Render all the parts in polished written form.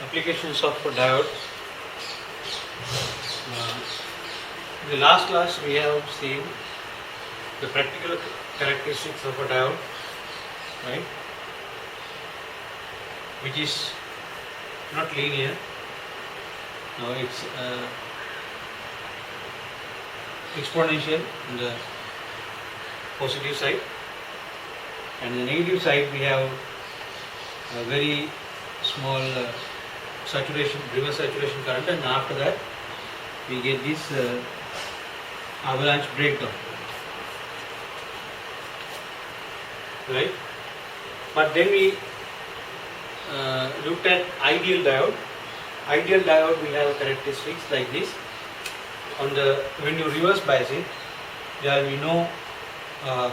applications of a diode. In the last class we have seen the practical characteristics of a diode, right, which is not linear. Now it's exponential in the positive side, and in the negative side we have a very small saturation, reverse saturation current, and after that we get this avalanche breakdown, right? But then we looked at ideal diode. Ideal diode will have characteristics like this. When you reverse bias it, there will be no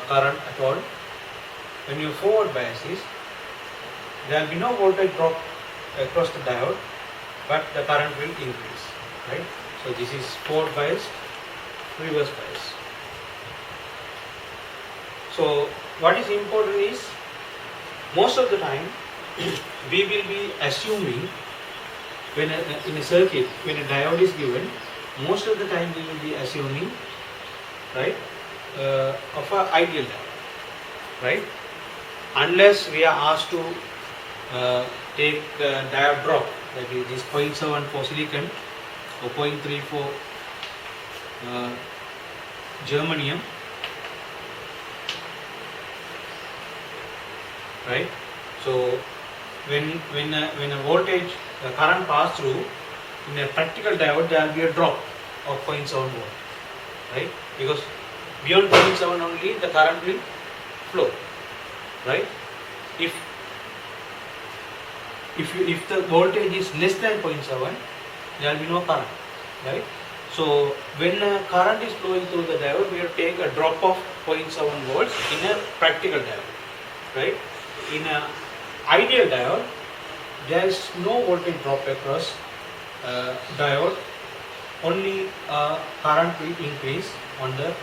current at all. When you forward bias it, there will be no voltage drop across the diode, but the current will increase, right? So this is forward bias, reverse bias. So what is important is, most of the time we will be assuming in a circuit, when a diode is given, most of the time we will be assuming, right, of an ideal diode, right? Unless we are asked to take diode drop, that is this 0.7 for silicon or 0.3 for germanium, right? So when a voltage current pass through in a practical diode, there will be a drop of 0.7 volt, right? Because beyond 0.7 only the current will flow, right? If the voltage is less than 0.7, there will be no current, right? So when a current is flowing through the diode, we have to take a drop of 0.7 volts in a practical diode, right? In an ideal diode, there is no voltage drop across diode, only current will increase on the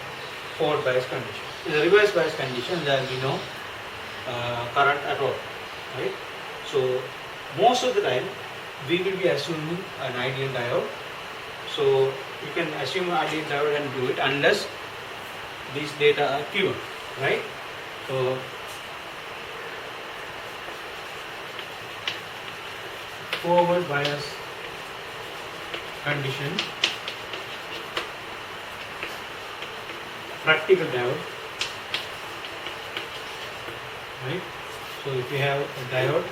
forward bias condition. In the reverse bias condition, there will be no current at all, right? So most of the time we will be assuming an ideal diode. So you can assume an ideal diode and do it unless these data are given, right? So forward bias condition, practical diode, right? So if you have a diode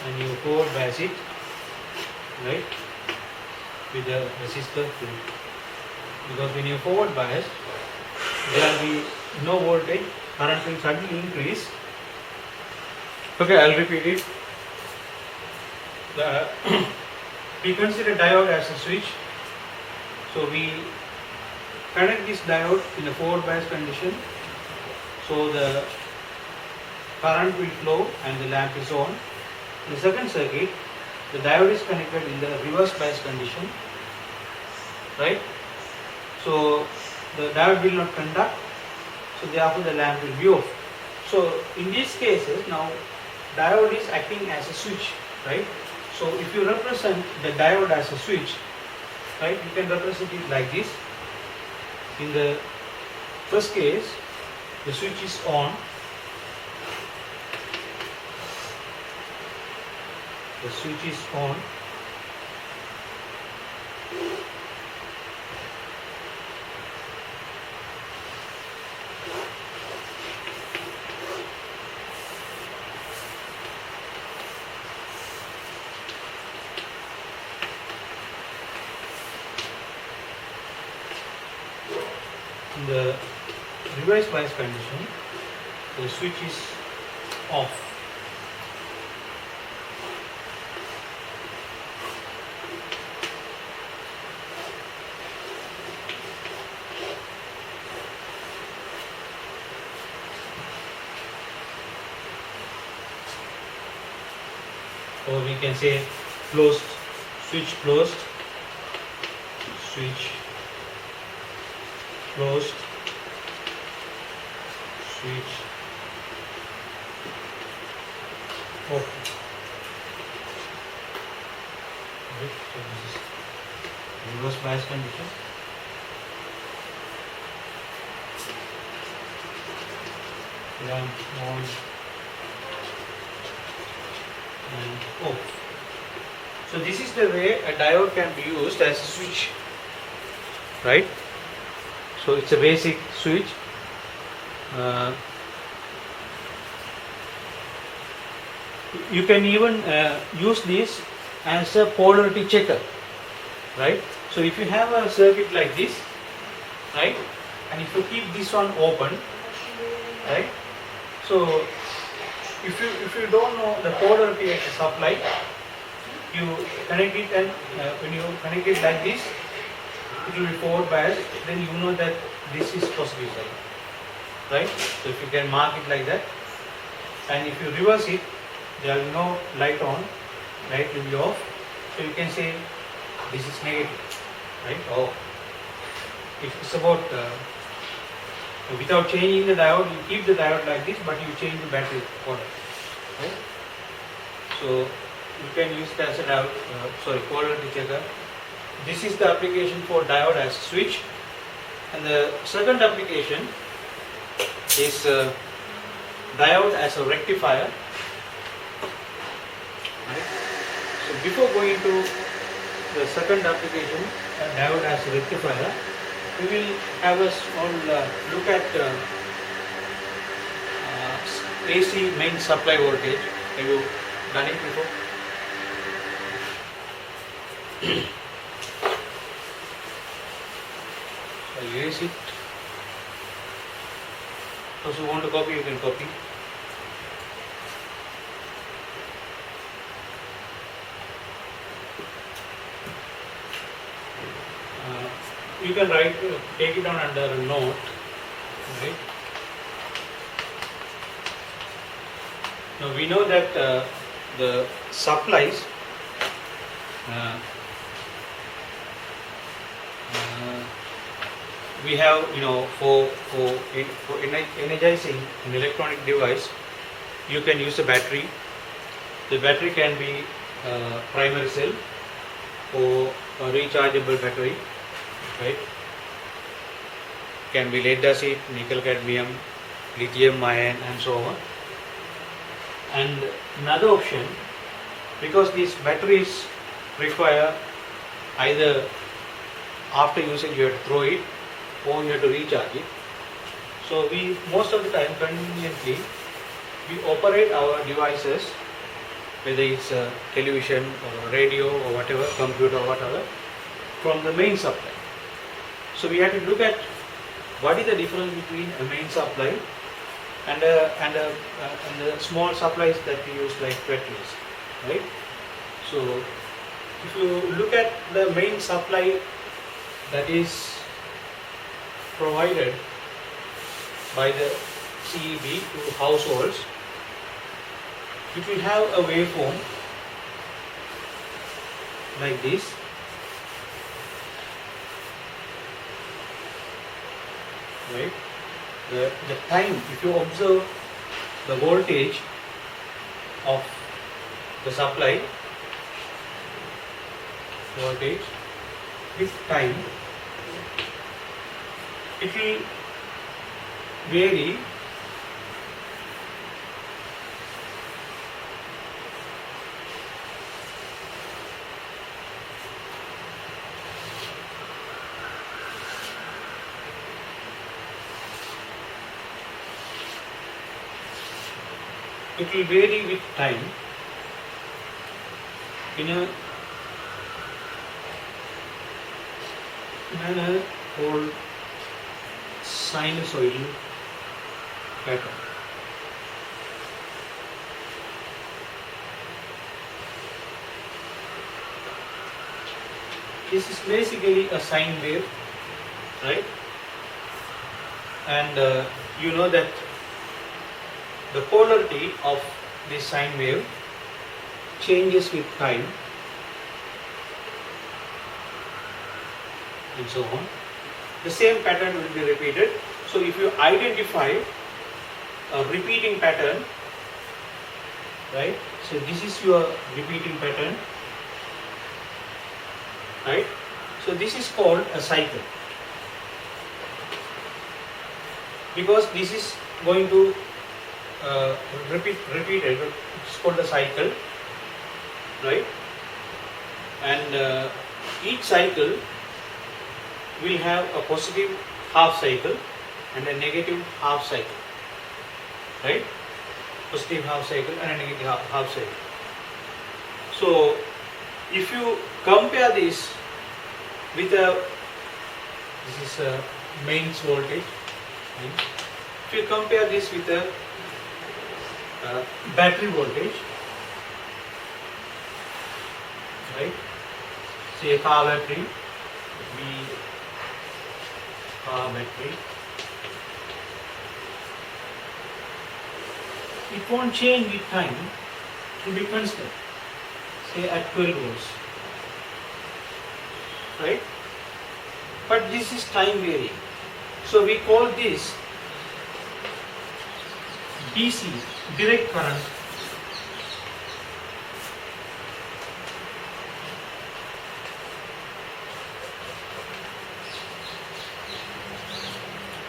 and you forward bias it, right, with the resistor, because when you forward bias, there will be no voltage, current will suddenly increase. Okay, I'll repeat it. We consider diode as a switch. So we connect this diode in a forward bias condition. So the current will flow and the lamp is on. In the second circuit, the diode is connected in the reverse bias condition, right? So the diode will not conduct, so therefore the lamp will be off. So in these cases, now diode is acting as a switch, right? So if you represent the diode as a switch, right, you can represent it like this. In the first case, the switch is on. The switch is on. In the reverse bias condition, the switch is off. Or we can say closed, switch closed, switch closed, switch open. bias condition. Ground on and off. So this is the way a diode can be used as a switch, right? So it's a basic switch. You can even use this as a polarity checker, right? So if you have a circuit like this, right, and if you keep this one open, right, so if you don't know the polarity of the supply, you connect it, and when you connect it like this, it will be forward bias. Then you know that this is positive side, right? So if you can mark it like that, and if you reverse it, there will be no light on, light will be off. So you can say this is negative, right? Oh, it's about without changing the diode, you keep the diode like this, but you change the battery order, right? So you can use it as a diode, polarity checker. This is the application for diode as a switch, and the second application is diode as a rectifier. Right? So before going to the second application, diode as a rectifier, we will have a small look at AC main supply voltage. Have you done it before? I'll erase it. Those who want to copy, you can copy. You can write, take it down under a note, right? Now we know that the supplies we have, for energizing an electronic device, you can use a battery. The battery can be primary cell or a rechargeable battery, right? Can be lead acid, nickel cadmium, lithium ion, and so on. And another option, because these batteries require either after usage you have to throw it or you have to recharge it. So we most of the time conveniently we operate our devices, whether it's a television or a radio or whatever, computer or whatever, from the main supply. So we have to look at what is the difference between a main supply and the small supplies that we use like batteries, right? So if you look at the main supply that is provided by the CEB to households, it will have a waveform like this. Right? The time, if you observe the voltage of the supply, voltage with time, it will vary with time in a manner called sinusoidal pattern. This is basically a sine wave, right? And you know that the polarity of this sine wave changes with time and so on. The same pattern will be repeated. So if you identify a repeating pattern, right? So this is your repeating pattern, right? So this is called a cycle, because this is going to repeated. It's called a cycle, right? And each cycle will have a positive half cycle and a negative half cycle, right? Positive half cycle and a negative half cycle. So if you compare this with this is a mains voltage. If you compare this with a battery voltage, right? Say a car battery, car battery. It won't change with time. It will be constant. Say at 12 volts, right? But this is time varying. So we call this DC, direct current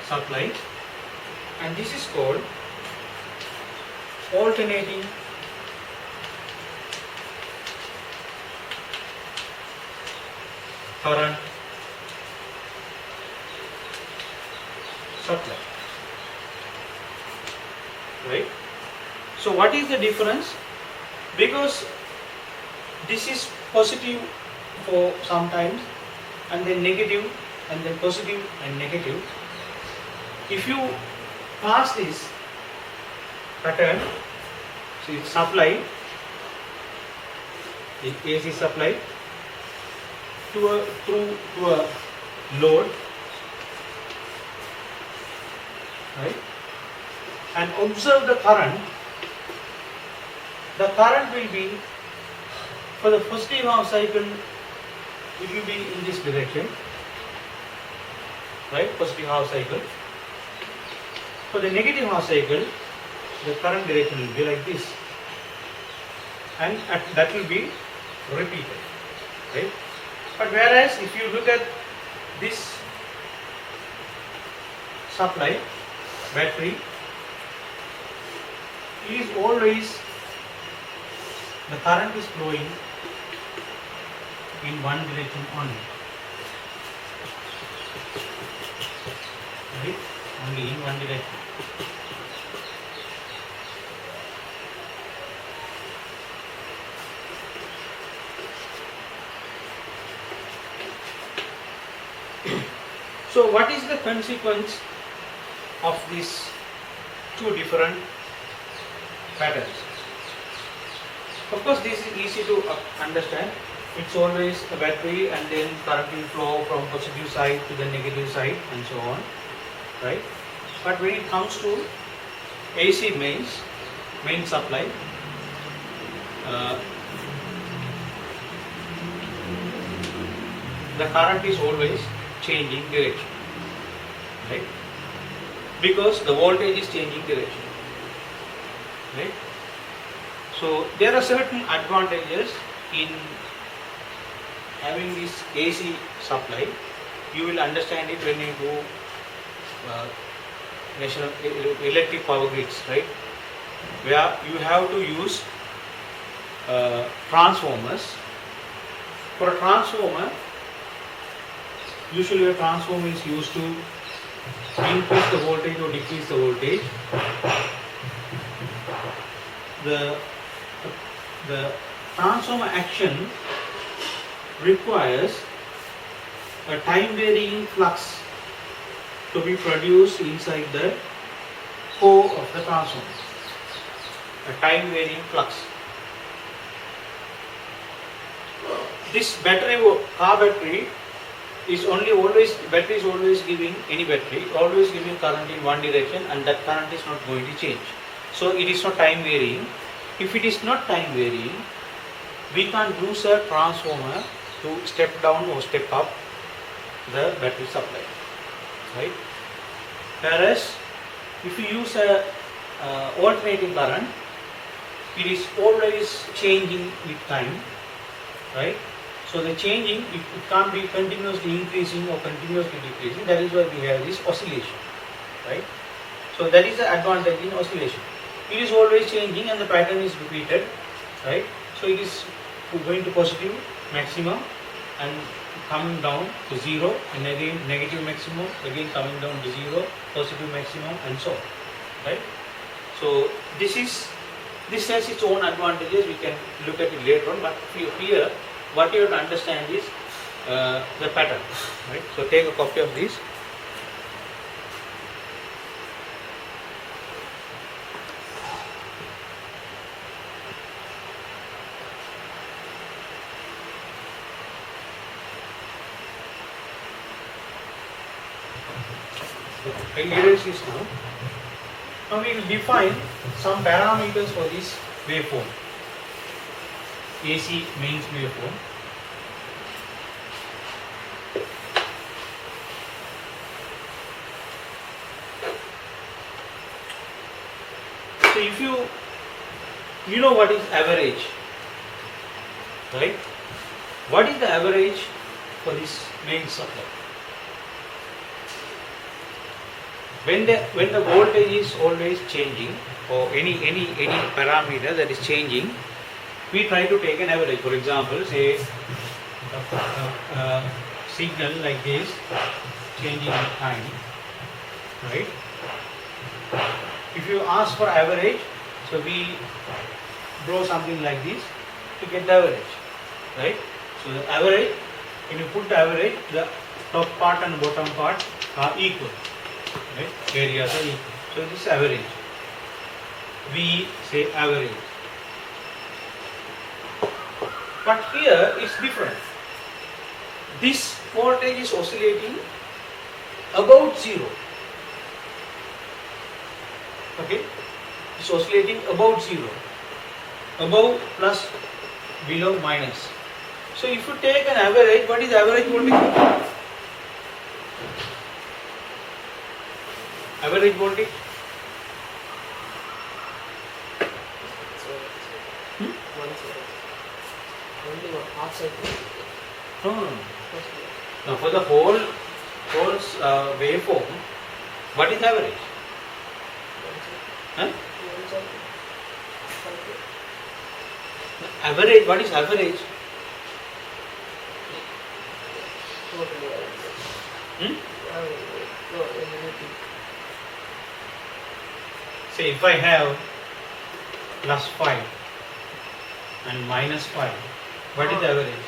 supply, and this is called alternating current supply, right? So what is the difference? Because this is positive for sometimes and then negative and then positive and negative. If you pass this pattern, so it's supply, the AC supply to a load, right? And observe the current. The current will be, for the positive half cycle, it will be in this direction, right? Positive half cycle. For the negative half cycle, the current direction will be like this, and that will be repeated, right? But whereas if you look at this supply battery, it is always, the current is flowing in one direction only, right? Only in one direction. So what is the consequence of these two different patterns? Of course, this is easy to understand. It's always a battery, and then current will flow from positive side to the negative side and so on, right? But when it comes to AC main supply, the current is always changing direction, right? Because the voltage is changing direction, right? So there are certain advantages in having this AC supply. You will understand it when you do national electric power grids, right? Where you have to use transformers. For a transformer, usually a transformer is used to increase the voltage or decrease the voltage. The transformer action requires a time varying flux to be produced inside the core of the transformer. A time varying flux. This battery, car battery, is battery is always giving, any battery always giving current in one direction, and that current is not going to change. So it is not time varying. If it is not time varying, we can't use a transformer to step down or step up the battery supply, right? Whereas if you use a alternating current, it is always changing with time, right? So the changing, it can't be continuously increasing or continuously decreasing. That is why we have this oscillation, right? So that is the advantage in oscillation. It is always changing and the pattern is repeated, right? So it is going to positive maximum and coming down to zero, and again negative maximum, again coming down to zero, positive maximum, and so on, right? So this has its own advantages. We can look at it later on, but here what you have to understand is the pattern, right? So take a copy of this. I erase this now. Now we will define some parameters for this waveform, AC mains waveform. So if you know what is average, right? What is the average for this main supply? When the voltage is always changing, or any parameter that is changing, we try to take an average. For example, say a signal like this changing in time, right? If you ask for average, so we draw something like this to get the average, right? So the average, when you put the average, the top part and bottom part are equal. Right? Areas are equal. So this is average. We say average. But here it's different. This voltage is oscillating about zero. Okay? It's oscillating about zero. Above, plus, below, minus. So if you take an average, what is average voltage? Average voltage? Only one half cycle. No. Now for the whole waveform, what is average? Huh? Average, what is average? Say if I have plus 5 and minus 5, what is the average?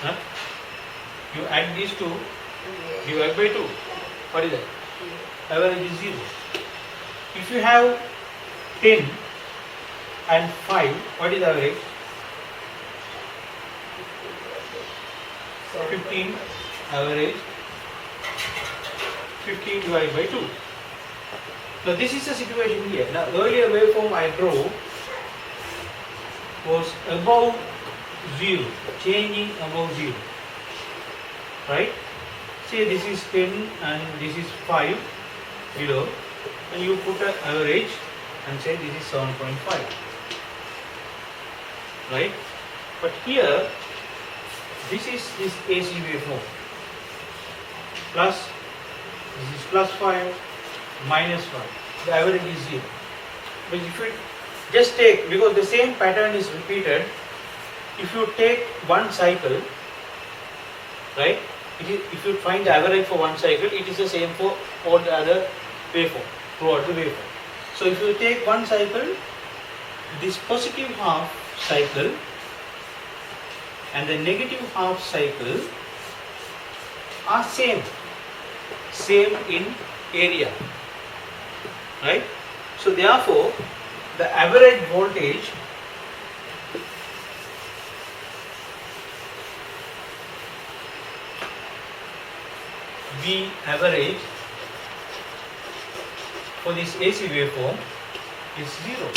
Huh? You add these two, divide by 2. What is that? Average is 0. If you have 10 and 5, what is the average? 15 average. 15 divided by 2. Now this is the situation here. Now earlier waveform I drew was above 0, changing above 0. Right? Say this is 10 and this is 5 below, and you put an average and say this is 7.5. Right? But here this is this AC waveform. Plus, this is plus 5, minus 5. The average is 0. But if you just take, because the same pattern is repeated, if you take one cycle, right? If you find the average for one cycle, it is the same for all the other waveform, throughout the waveform. So if you take one cycle, this positive half cycle and the negative half cycle are same in area, right? So therefore the average voltage V average for this AC waveform is 0.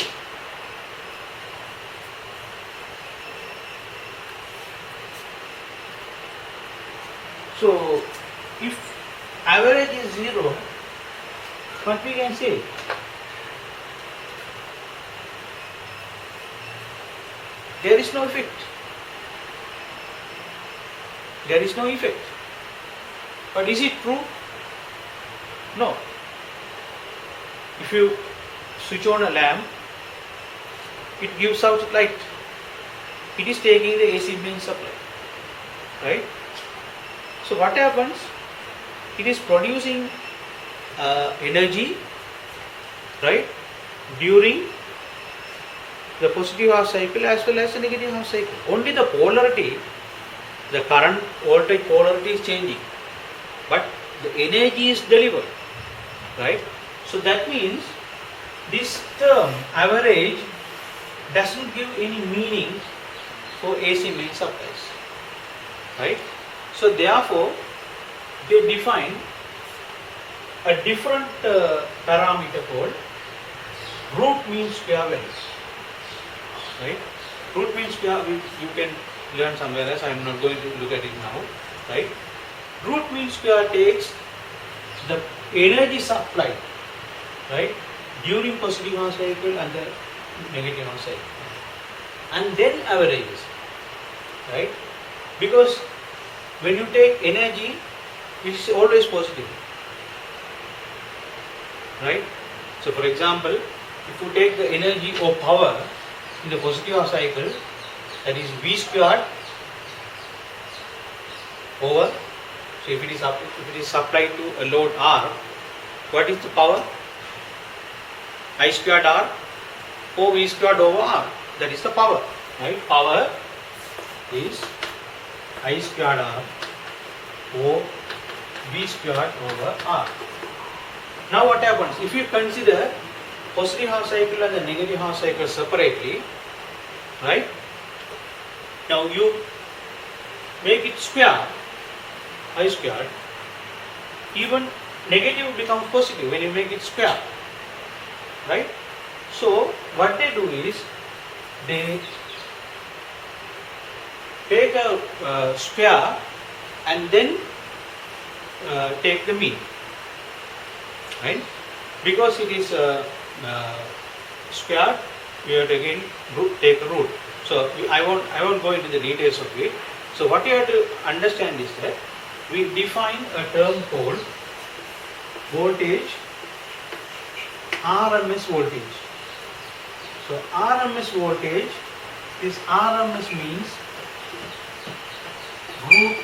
So if average is 0, what we can say? there is no effect. There is no effect. But is it true? No. If you switch on a lamp, it gives out light. It is taking the AC main supply, right? So what happens? It is producing energy, right, during the positive half cycle as well as the negative half cycle. Only the polarity, the current voltage polarity is changing, but the energy is delivered, right? So that means this term average doesn't give any meaning for AC main supplies, right? So therefore they define a different parameter called root mean square values, right? Root mean square you can learn somewhere else. I am not going to look at it now, right? Root mean square takes the energy supply, right, during positive half cycle and the negative half cycle, and then averages, right? Because when you take energy, it is always positive, right? So for example, if you take the energy or power in the positive half cycle, that is V squared over, so if it is supplied to a load R, what is the power? I squared R or V squared over R, that is the power, right? Power is I squared R or V squared over R. Now what happens? If you consider positive half cycle and the negative half cycle separately, right? Now you make it square, I squared, even negative becomes positive when you make it square, right? So what they do is they take a square and then take the mean, right? Because it is square, we have to again take a root. So I won't go into the details of it. So what you have to understand is that we define a term called voltage, RMS voltage. So RMS voltage, this RMS means root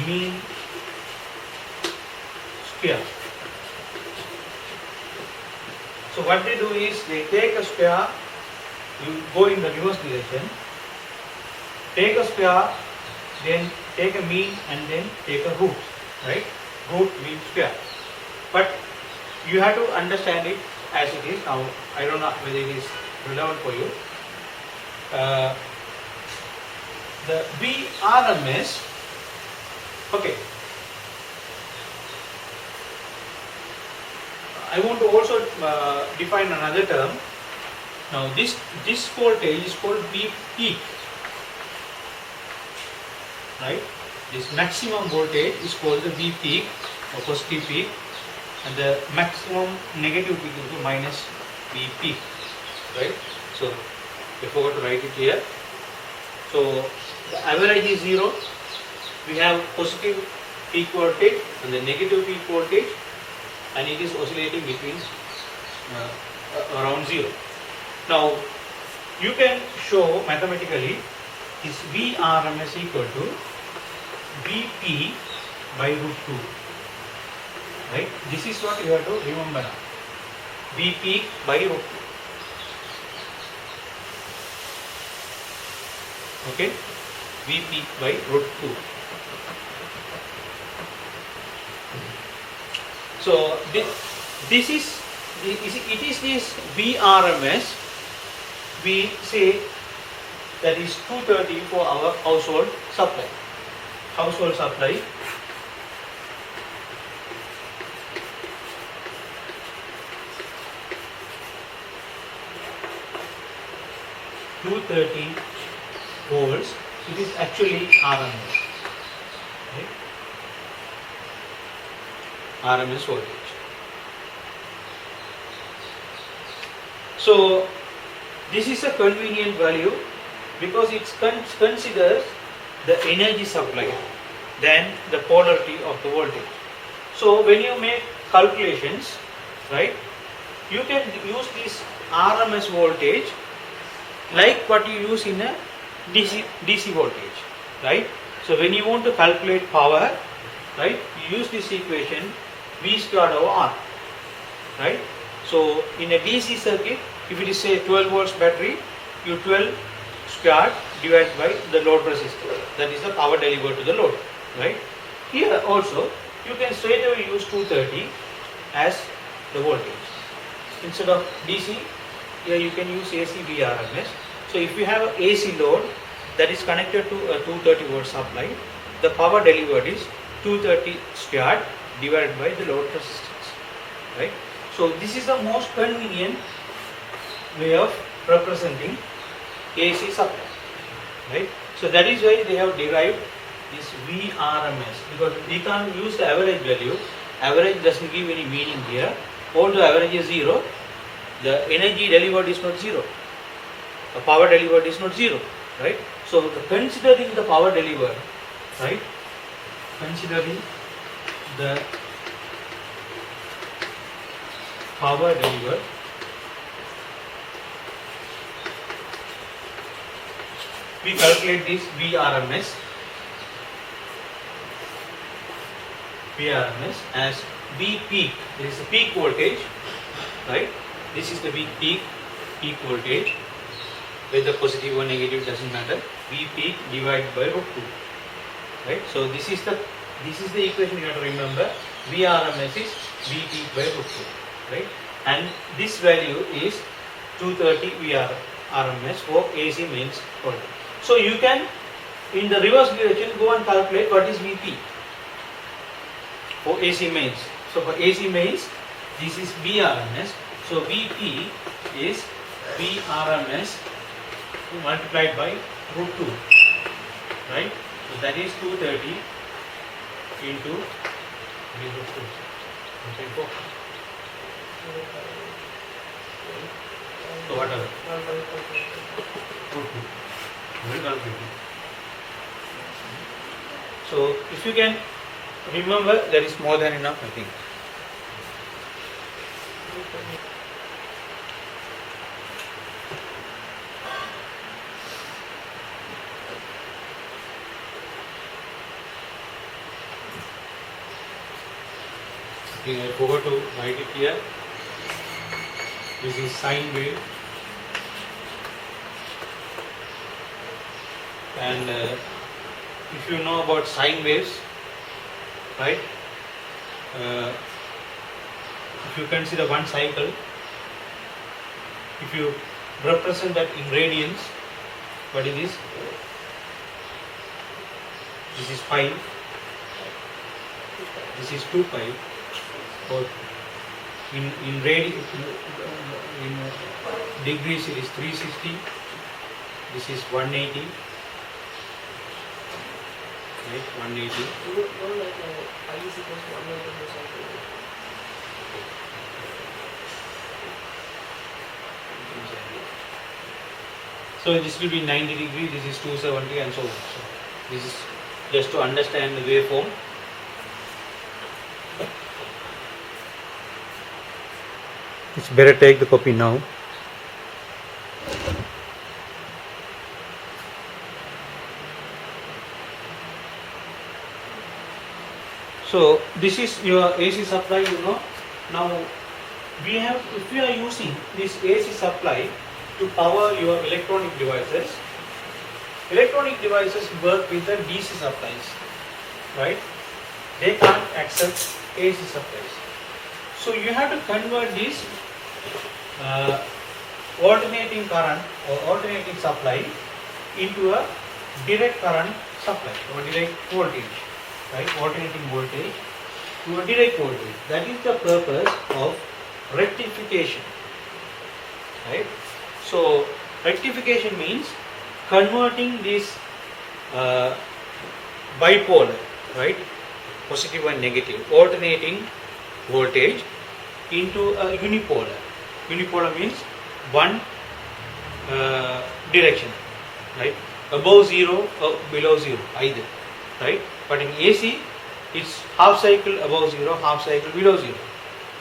mean square. So what they do is they take a square, you go in the reverse direction, take a square, then take a mean and then take a root, right? Root means square. But you have to understand it as it is. Now I don't know whether it is relevant for you. The VRMS, okay. I want to also define another term. Now this voltage is called V peak, right? This maximum voltage is called the V peak or positive peak, and the maximum negative peak is the minus V peak, right? So I forgot to write it here. So the average is 0. We have positive peak voltage and the negative peak voltage, and it is oscillating between around 0. Now you can show mathematically is VRMS equal to Vp by root 2, right? This is what you have to remember now. Vp by root 2. Okay? Vp by root 2. So this is this VRMS. We say that is 230 for our household supply. Household supply. (230 volts). It is actually RMS. Right? RMS voltage. So this is a convenient value because it considers the energy supply than the polarity of the voltage. So when you make calculations, right, you can use this RMS voltage like what you use in a DC voltage, right? So when you want to calculate power, right, you use this equation V squared over R, right? So in a DC circuit, if it is say 12 volts battery, you 12 squared divided by the load resistance, that is the power delivered to the load, right? Here also you can straight away use 230 as the voltage. Instead of DC, here you can use AC VRMS. So if you have an AC load that is connected to a 230 volt supply, the power delivered is 230 squared divided by the load resistance, right? So this is the most convenient way of representing AC supply, right? So that is why they have derived this VRMS, because we can't use the average value. Average doesn't give any meaning here. Although average is 0, the energy delivered is not 0. The power delivered is not 0, right? So considering the power delivered, right? Considering the power delivered, we calculate this VRMS as V peak. This is the peak voltage, right? This is the peak voltage, whether positive or negative doesn't matter. V peak divided by root 2, right? So this is the equation you have to remember. VRMS is V peak by root 2, right? And this value is 230 VRMS for AC mains voltage. So you can, in the reverse direction, go and calculate what is Vp for AC mains. So for AC mains, this is VRMS. So Vp is VRMS multiplied by root 2, right? So that is 230 into root 2. Okay, so whatever. Root 2. Very calculated. So if you can remember, that is more than enough, I think. Okay, I forgot to write it here. This is sine wave, and if you know about sine waves, right, if you consider one cycle, if you represent that in radians, what it is? This is pi, this is 2 pi, or in degrees it is 360, this is 180, right, 180. So this will be 90 degree, this is 270 and so on. So this is just to understand the waveform. It's better take the copy now. So this is your AC supply, you know. Now we have, if we are using this AC supply to power your electronic devices work with the DC supplies, right? They can't accept AC supplies. So you have to convert this alternating current or alternating supply into a direct current supply or direct voltage, right? Alternating voltage to a direct voltage. That is the purpose of rectification, right? So rectification means converting this bipolar, right, positive and negative, alternating voltage into a unipolar. Unipolar means one direction, right? Above 0 or below 0 either, right? But in AC it's half cycle above 0, half cycle below 0,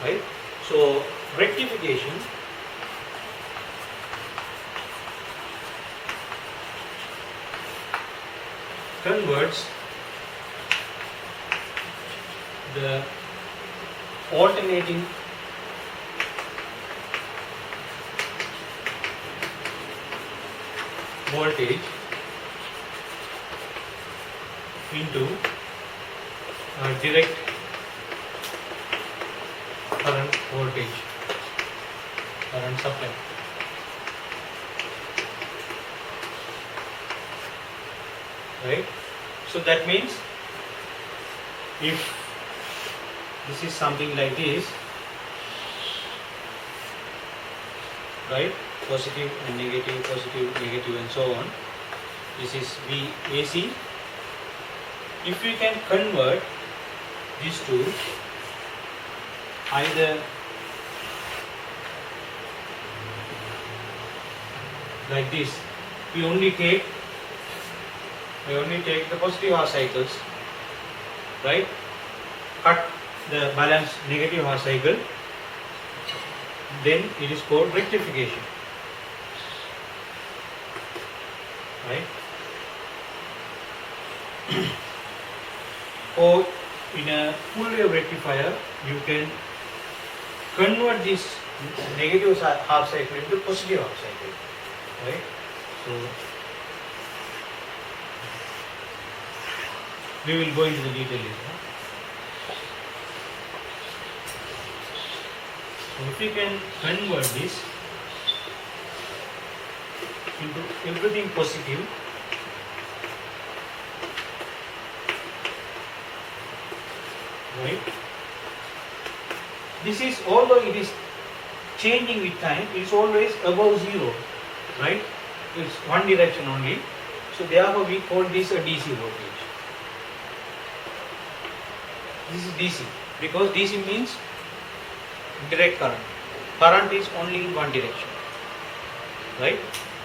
right? So rectification converts the alternating voltage into direct current voltage, current supply. Right? So that means if this is something like this, right? Positive and negative, positive, negative, and so on. This is VAC. If we can convert these two either like this, we only take the positive half cycles, right? Cut the balance negative half cycle, then it is called rectification, right? Or in a full wave rectifier, you can convert this negative half cycle into positive half cycle, right? So we will go into the detail later. So if we can convert this into everything positive, right? This is, although it is changing with time, it is always above 0, right? It's one direction only. So therefore we call this a DC voltage. This is DC because DC means direct current. Current is only in one direction, right?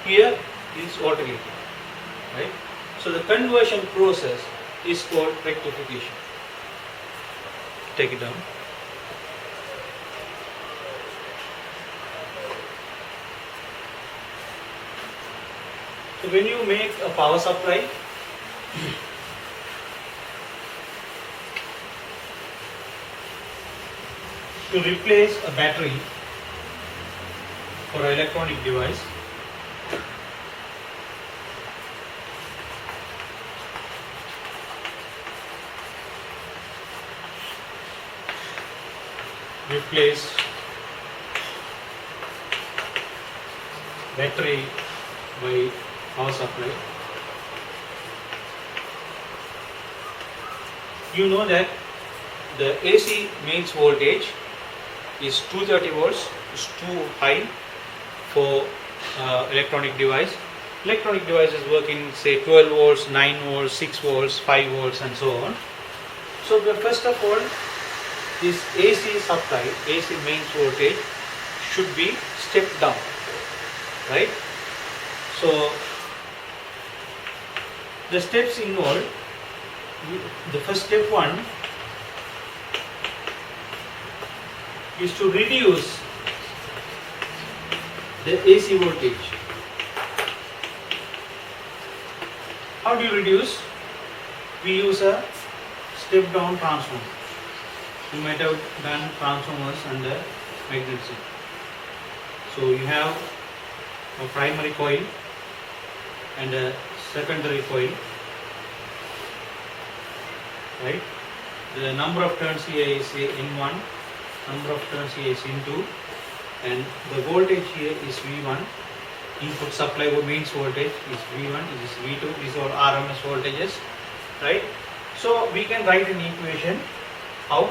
Here is alternating, right? So the conversion process is called rectification. Take it down. So when you make a power supply, to replace a battery for an electronic device, replace battery by power supply. You know that the AC mains voltage is 230 volts, is too high for electronic device. Electronic devices work in say 12 volts, 9 volts, 6 volts, 5 volts and so on. So the first of all, this AC supply, AC mains voltage should be stepped down, right? So the steps involved, the first step one is to reduce the AC voltage. How do you reduce? We use a step down transformer. You might have done transformers under magnetism. So you have a primary coil and a secondary coil, right? The number of turns here is N1, number of turns here is N2, and the voltage here is V1. Input supply mains voltage is V1, this is V2, these are RMS voltages, right? So we can write an equation. How?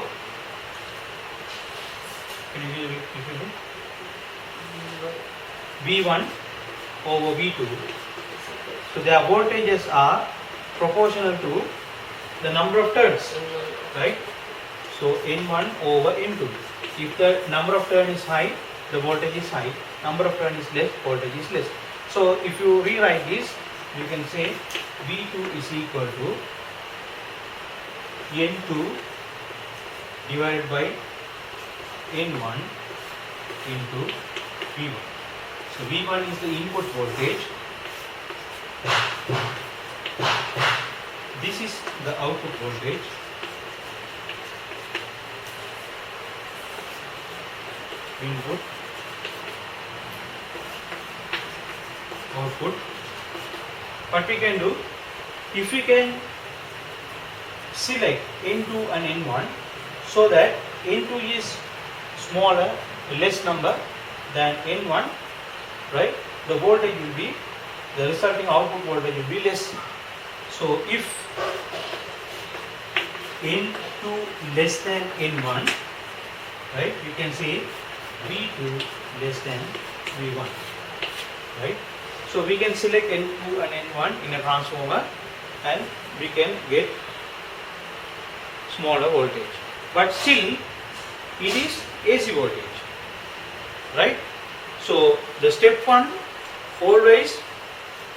Can you give the equation? V1 over V2. So their voltages are proportional to the number of turns, right? So N1 over N2. If the number of turn is high, the voltage is high. Number of turn is less, voltage is less. So if you rewrite this, you can say V2 is equal to N2 divided by N1 into V1. So V1 is the input voltage. This is the output voltage. Input, output. What we can do, if we can select N2 and N1 so that N2 is smaller, less number than N1, right? The voltage will be, the resulting output voltage will be less. So if N2 less than N1, right, you can say V2 less than V1, right? So we can select N2 and N1 in a transformer and we can get smaller voltage. But still it is AC voltage, right? So the step 1 always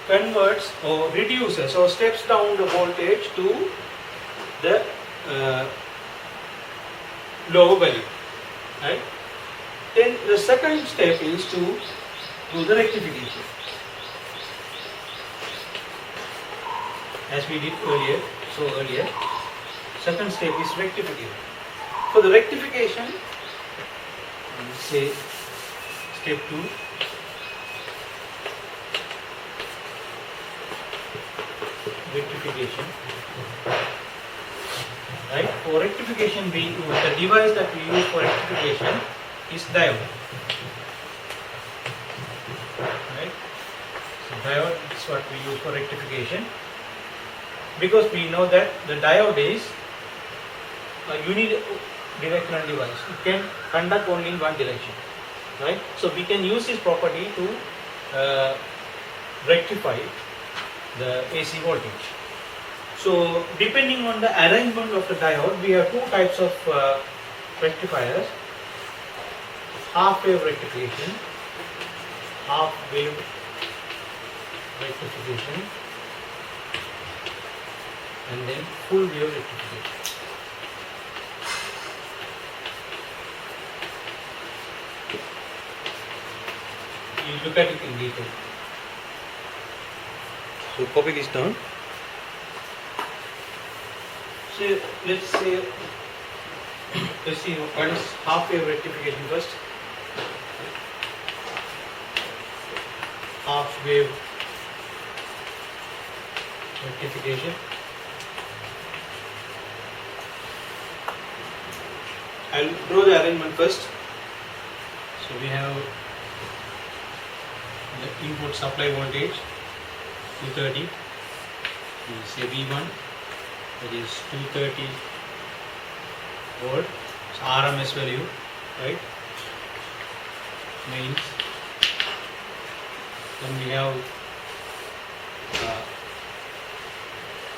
converts or reduces or steps down the voltage to the lower value, right? Then the second step is to do the rectification, as we did earlier. So earlier, second step is rectification. For the rectification, say step 2, rectification, right? For rectification, the device that we use for rectification is diode, right? So diode is what we use for rectification, because we know that the diode is a unidirectional device. It can conduct only in one direction, right? So we can use this property to rectify the AC voltage. So depending on the arrangement of the diode, we have two types of rectifiers: half wave rectification, and then full wave rectification. You look at it in detail. So copy this down. So let's see what is half wave rectification first. Half wave rectification. I'll draw the arrangement first. So we have the input supply voltage 230. We say V1, that is 230 volt. It's RMS value, right? Mains. Then we have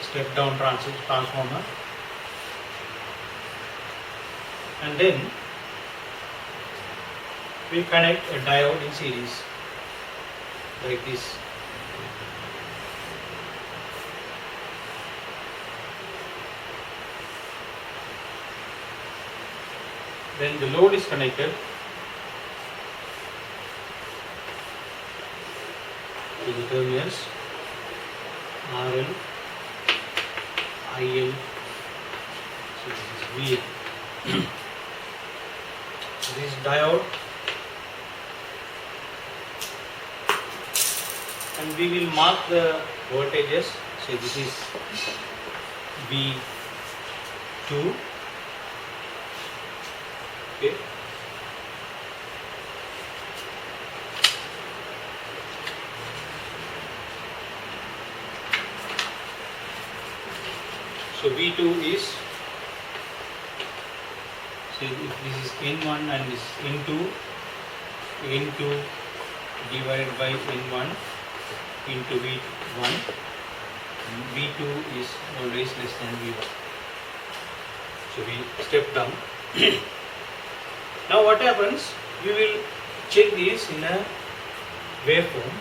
step down transformer, and then we connect a diode in series like this. Then the load is connected to the terminals RL, IL, so this is VL. So this is diode, and we will mark the voltages. So this is V2. Okay. So V2 is, so this is N1 and this N2, N2 divided by N1 into V1. V2 is always less than V1. So we step down. Now what happens, we will check this in a waveform,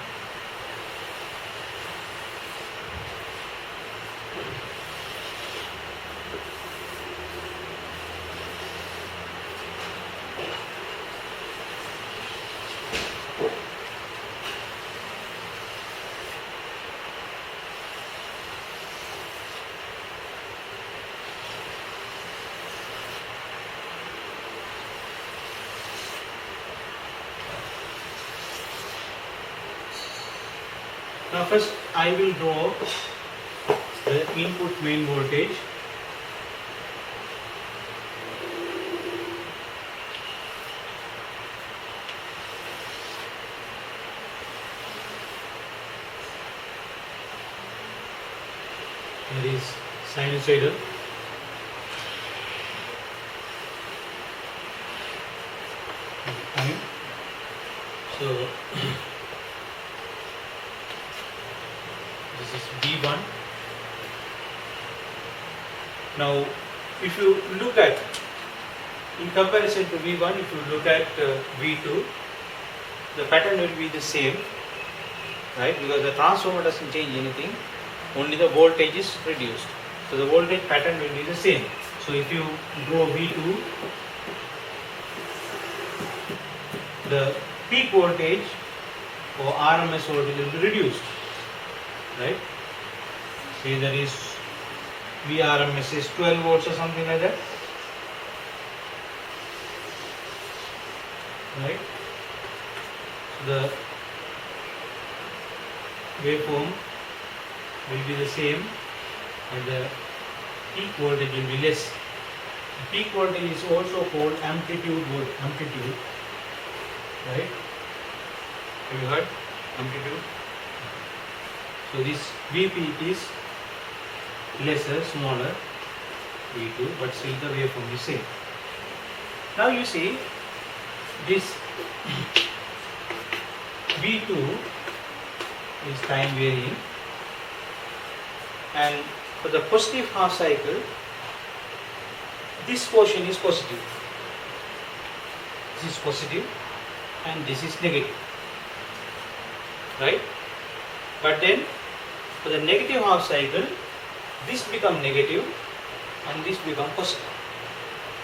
Now first I will draw the input main voltage. There is sinusoidal. Fine. So this is V1. Now if you look at, in comparison to V1, if you look at V2, the pattern will be the same, right? Because the transformer doesn't change anything, only the voltage is reduced. So the voltage pattern will be the same. So if you draw V2, the peak voltage or RMS voltage will be reduced, right? Say there is VRMS is 12 volts or something like that, right? So the waveform will be the same and the peak voltage will be less. The peak voltage is also called amplitude, right? Have you heard amplitude? So this Vp is lesser, smaller V2, but still the waveform is same. Now you see this V2 is time varying, and for the positive half cycle, this portion is positive. This is positive and this is negative, right? But then for the negative half cycle, this become negative and this become positive,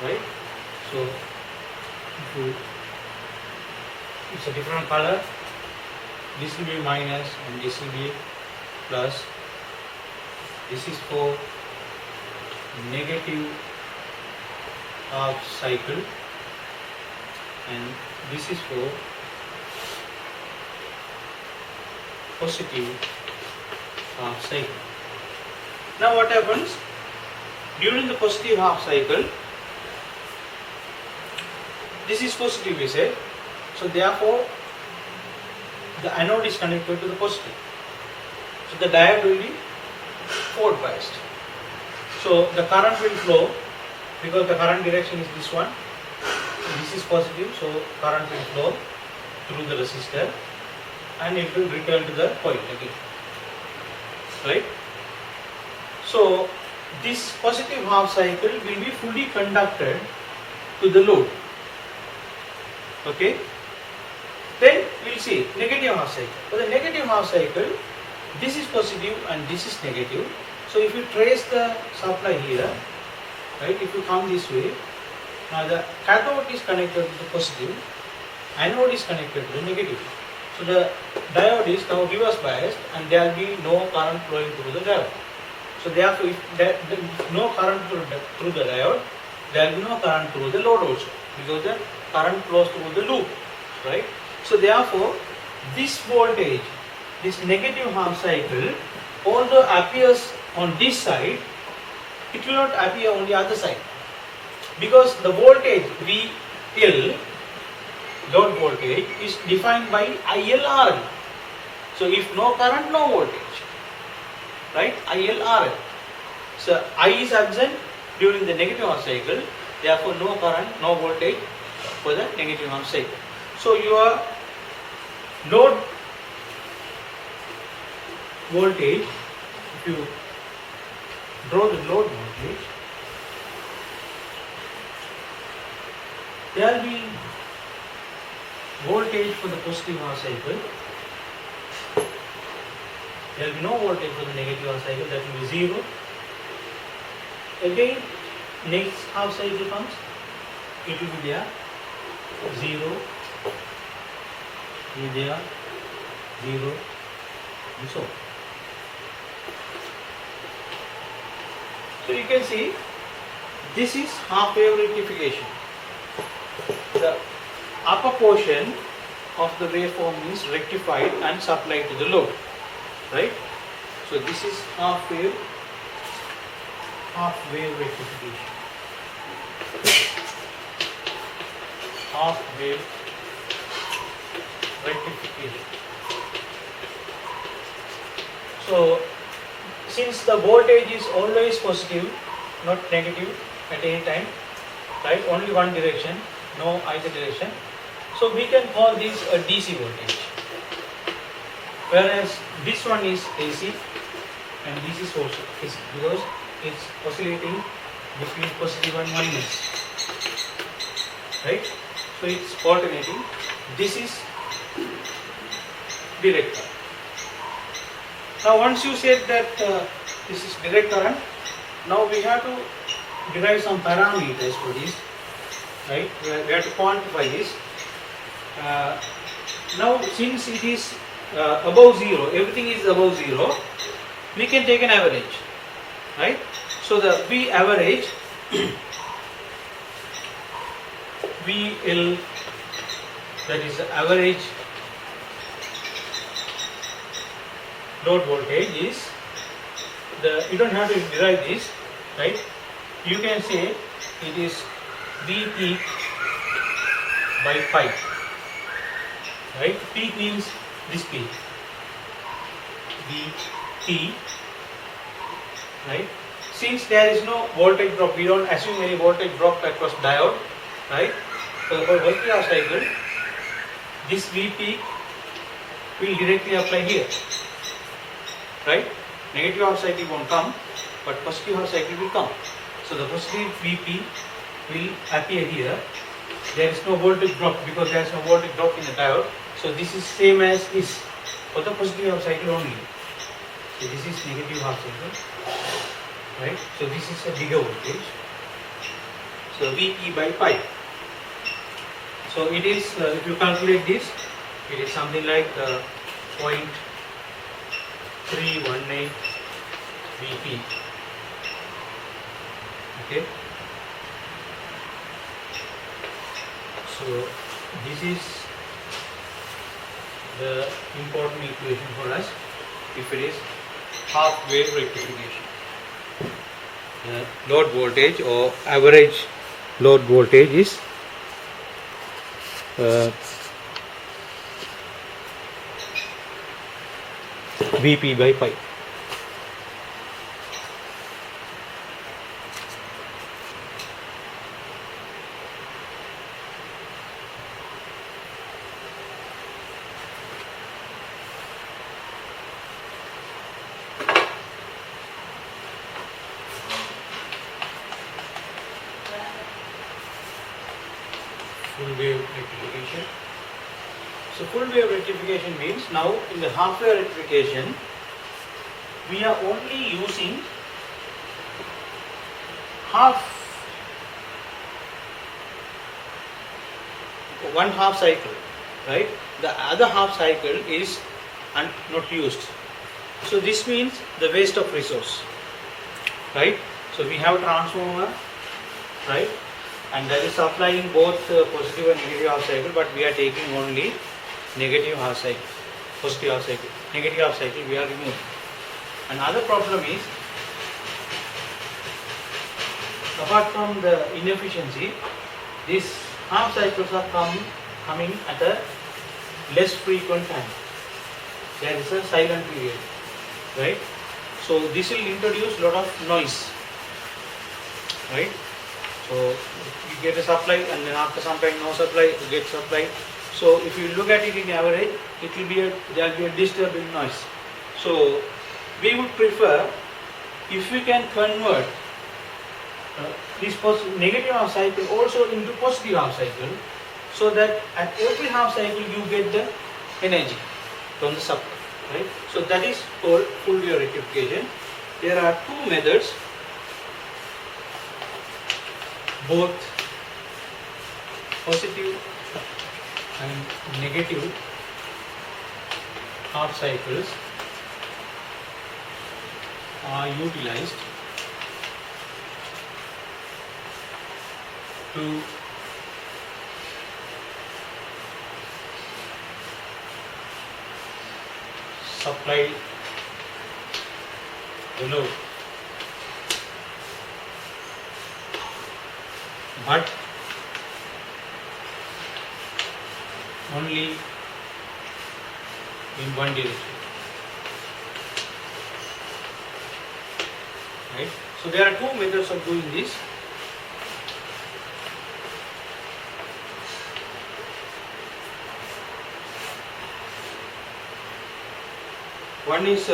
right? So it's a different color. This will be minus and this will be plus. This is for negative half cycle and this is for positive half cycle. Now what happens during the positive half cycle? This is positive, we said. So therefore the anode is connected to the positive. So the diode will be forward biased. So the current will flow because the current direction is this one. This is positive, so current will flow through the resistor and it will return to the coil again, right? So this positive half cycle will be fully conducted to the load. Okay? Then we will see negative half cycle. For the negative half cycle, this is positive and this is negative. So if you trace the supply here, right, if you come this way, now the cathode is connected to the positive, anode is connected to the negative. So the diode is now reverse biased and there will be no current flowing through the diode. So therefore, if there is no current through the diode, there will be no current through the load also, because the current flows through the loop, right? So therefore, this voltage, this negative half cycle, although appears on this side, it will not appear on the other side, because the voltage VL, load voltage, is defined by ILRL. So if no current, no voltage, right? ILRL. So I is absent during the negative half cycle, therefore no current, no voltage for the negative half cycle. So your load voltage, if you draw the load voltage, there will be voltage for the positive half cycle, there will be no voltage for the negative half cycle, that will be 0. Again, next half cycle comes, it will be there, 0, there, 0, and so on. So you can see, this is half wave rectification. The upper portion of the waveform is rectified and supplied to the load. right? So this is half wave rectification. Half wave rectification. So since the voltage is always positive, not negative at any time, right? Only one direction, no either direction. So we can call this a DC voltage. Whereas this one is AC and this is also AC because it's oscillating between positive and minus, right? So it's alternating. This is direct current. Now once you said that this is direct current, now we have to derive some parameters for this, right? We have to quantify this. Now since it is above zero, everything is above zero, we can take an average, right? So the V average VL, that is the average load voltage, is the, you don't have to derive this, right? You can say it is V peak by pi, right? Peak means this peak, VT, right? Since there is no voltage drop, we don't assume any voltage drop across diode, right? So for positive half cycle, this V peak will directly apply here, right? Negative half cycle won't come, but positive half cycle will come. So the positive Vp will appear here. There is no voltage drop because there is no voltage drop in the diode. So this is same as this for the positive half cycle only. So this is negative half cycle, right? So this is a bigger voltage. So Vp by pi. So it is, if you calculate this, it is something like 0.318 Vp. Okay. So this is the important equation for us if it is half wave rectification. The load voltage or average load voltage is Vp by pi. Full wave rectification. So full wave rectification means now in the half wave rectification we are only using one half cycle, right? The other half cycle is not used. So this means the waste of resource, right? So we have a transformer, right? And that is supplying both positive and negative half cycle, but we are taking only negative half cycle, positive half cycle. Negative half cycle we are removing. Another problem is, apart from the inefficiency, these half cycles are coming at a less frequent time. There is a silent period, right? So this will introduce a lot of noise, right? So you get a supply and then after some time no supply, you get supply. So if you look at it in average, it will be there will be a disturbing noise. So we would prefer if we can convert this negative half cycle also into positive half cycle, so that at every half cycle you get the energy from the supply, right? So that is called full wave rectification. There are two methods, both positive and negative half cycles are utilized to supply below, but only in one direction, right? So there are two methods of doing this. One is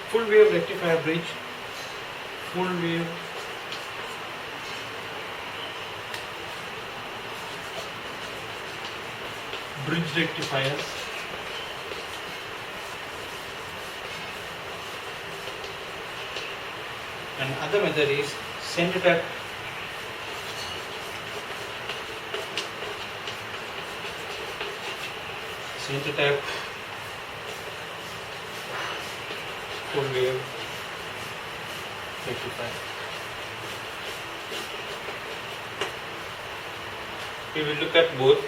full wave rectifier bridge, full wave bridge rectifier, and other method is center tap full wave rectifier. We will look at both.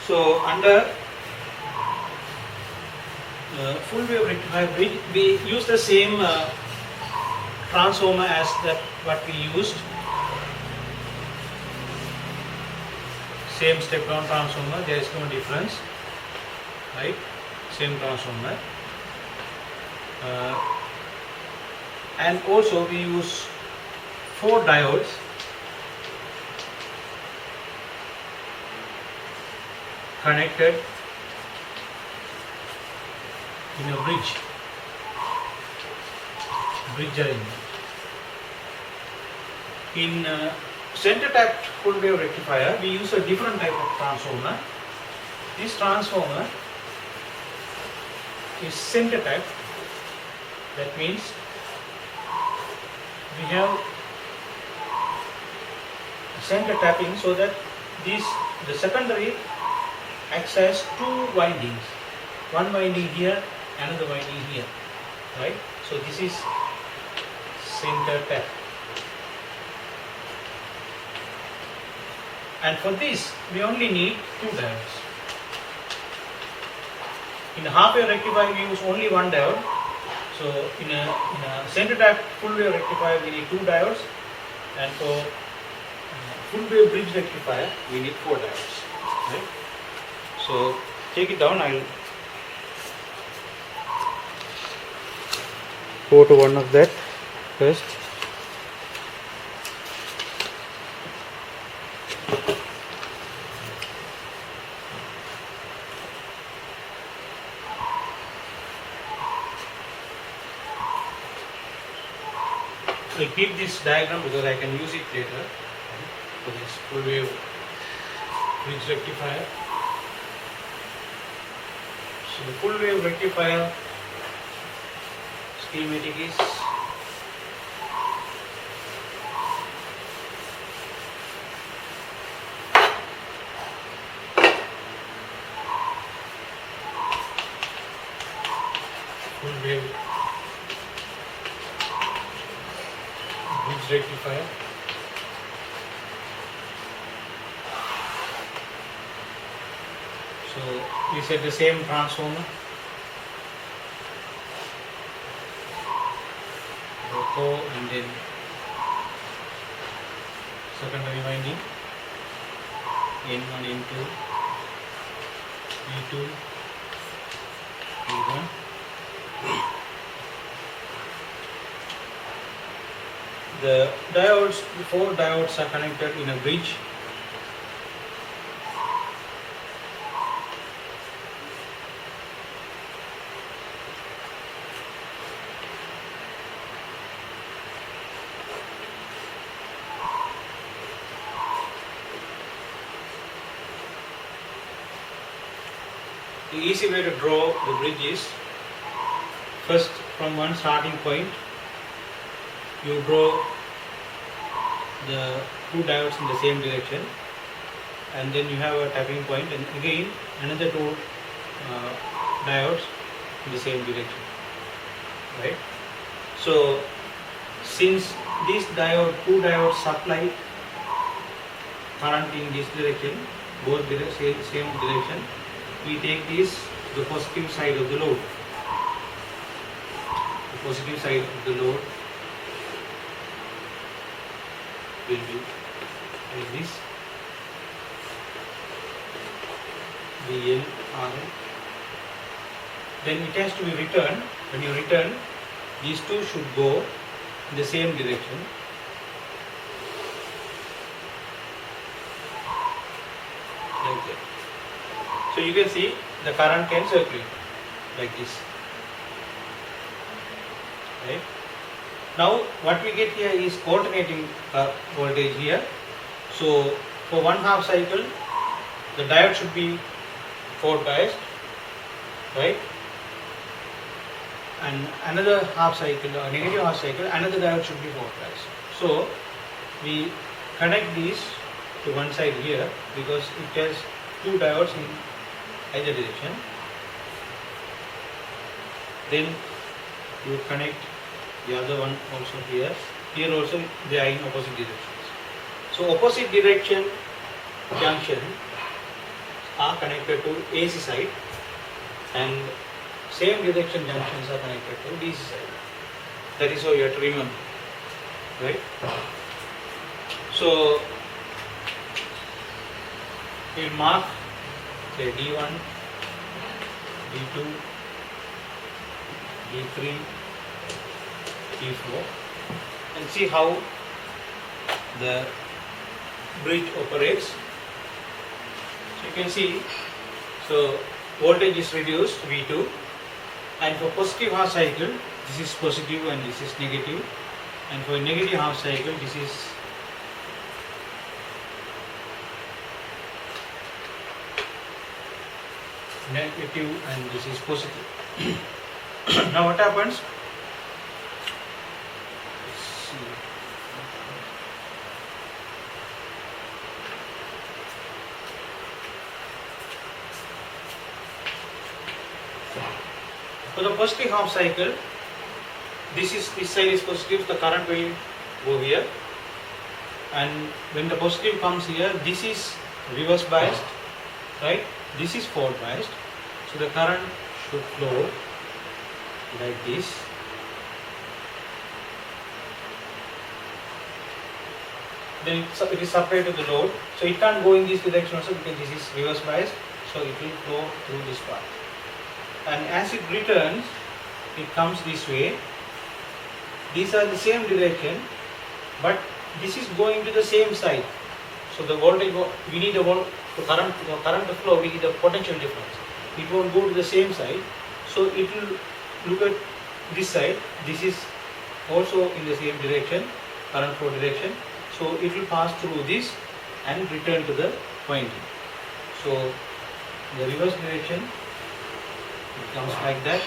So under full wave rectifier bridge, we use the same transformer as that what we used. Same step down transformer, there is no difference, right? Same transformer. And also we use 4 diodes connected in a bridge arrangement. In center tap full wave rectifier, we use a different type of transformer. This transformer is center tap. That means we have center tapping, so that the secondary acts as 2 windings. One winding here, another winding here, right? So this is center tap. And for this, we only need 2 diodes. In a half wave rectifier, we use only 1 diode. So in a center tap full wave rectifier, we need 2 diodes, and for full wave bridge rectifier, we need 4 diodes. Right? So take it down. I'll go to one of that first. I'll keep this diagram because I can use it later for this full wave bridge rectifier. So the full wave rectifier schematic is full wave bridge rectifier. So we set the same transformer, row and then secondary winding, N1, N2, E2, E1. The diodes, the 4 diodes are connected in a bridge. The easy way to draw the bridge is, first from one starting point, you draw the 2 diodes in the same direction, and then you have a tapping point, and again another 2 diodes in the same direction, right? So since these 2 diodes supply current in this direction, both same direction, we take this the positive side of the load. The positive side of the load will be like this. VL RL. Then it has to be returned. When you return, these two should go in the same direction. Like that. So you can see the current can circulate like this. Right? Now what we get here is alternating voltage here. So for 1/2 cycle, the diode should be forward biased, right? And another half cycle or negative half cycle, another diode should be forward biased. So we connect these to one side here because it has two diodes in either direction. Then you connect the other one also here. Here also they are in opposite directions. So opposite direction junction are connected to AC side and same direction junctions are connected to DC side. That is how you have to remember, right? So we'll mark say D1, D2, D3, D4 and see how the bridge operates. So you can see, so voltage is reduced V2 and for positive half cycle this is positive and this is negative, and for negative half cycle this is negative and this is positive. Now what happens? Let's see. For the positive half cycle, this side is positive, the current will go here, and when the positive comes here, this is reverse biased, right? This is forward biased, so the current should flow like this. Then it is supplied to the load, so it can't go in this direction also because this is reverse biased, so it will flow through this part. And as it returns, it comes this way. These are the same direction, but this is going to the same side. So the voltage, we need the current to flow, we need the potential difference. It won't go to the same side, so it will look at this side. This is also in the same direction, current flow direction. So it will pass through this and return to the winding. So the reverse direction, it comes like that.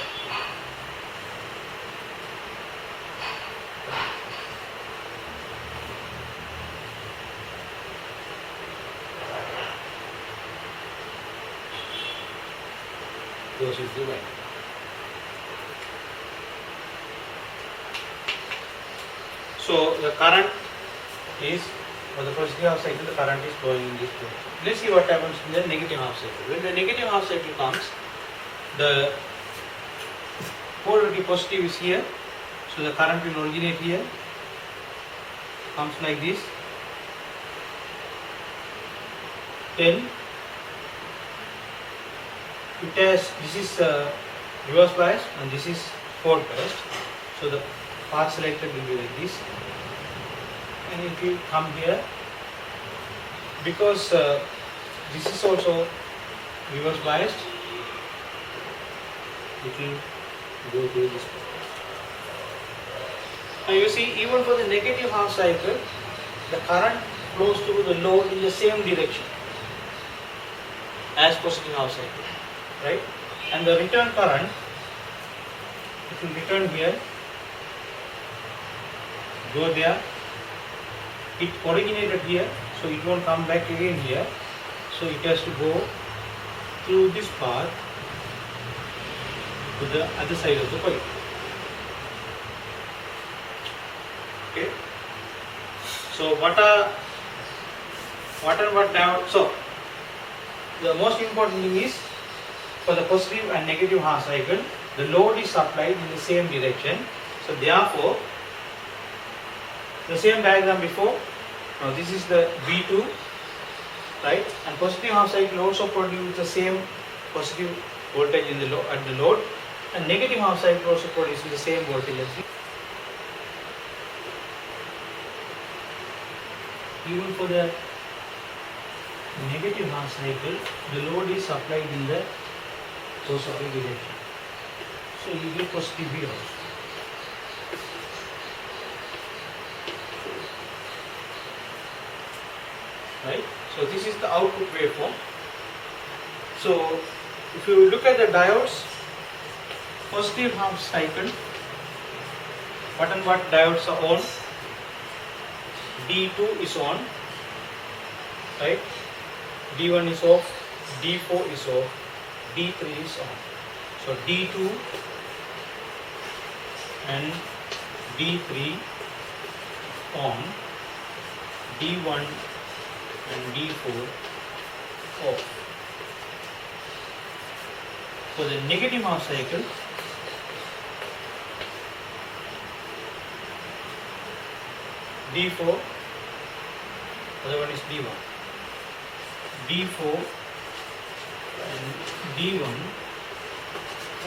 Goes into the winding. So the current is, for the positive half cycle, the current is flowing in this direction. Let's see what happens in the negative half cycle. When the negative half cycle comes, the polarity positive is here, so the current will originate here, comes like this. Then it has, this is reverse bias and this is forward bias, so the path selected will be like this, and it will come here because this is also reverse biased. It will go through this part. Now you see, even for the negative half cycle, the current flows through the load in the same direction as positive half cycle, right? And the return current, it will return here, go there. It originated here, so it won't come back again here. So it has to go through this path to the other side of the pipe. Okay. So what diode? So the most important thing is for the positive and negative half cycle, the load is supplied in the same direction. So therefore, the same diagram before, now this is the V2, right? And positive half cycle also produce the same positive voltage in the at the load, and negative half cycle also produces the same voltage as the. Even for the negative half cycle, the load is supplied in the positive direction. So you get positive V also. Right? So this is the output waveform. So if you look at the diodes, positive half cycle, what and what diodes are on? D2 is on, right? D1 is off, D4 is off, D3 is on. So D2 and D3 on, D1 and D4 off. For the negative half cycle, D4, other one is D1. D4 and D1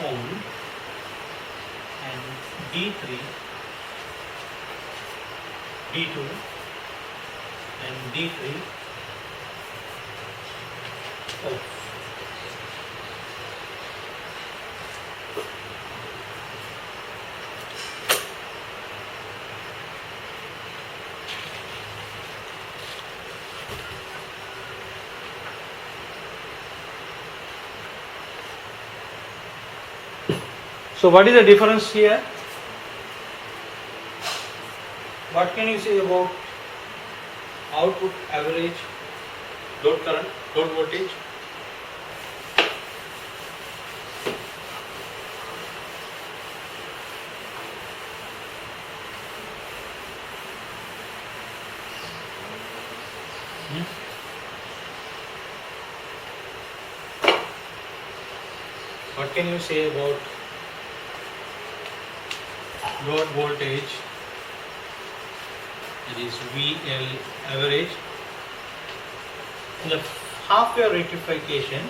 on, and D3, D2 and D3 off. So what is the difference here? What can you say about output average load current, load voltage? What can you say about load voltage, that is VL average? In the half wave rectification,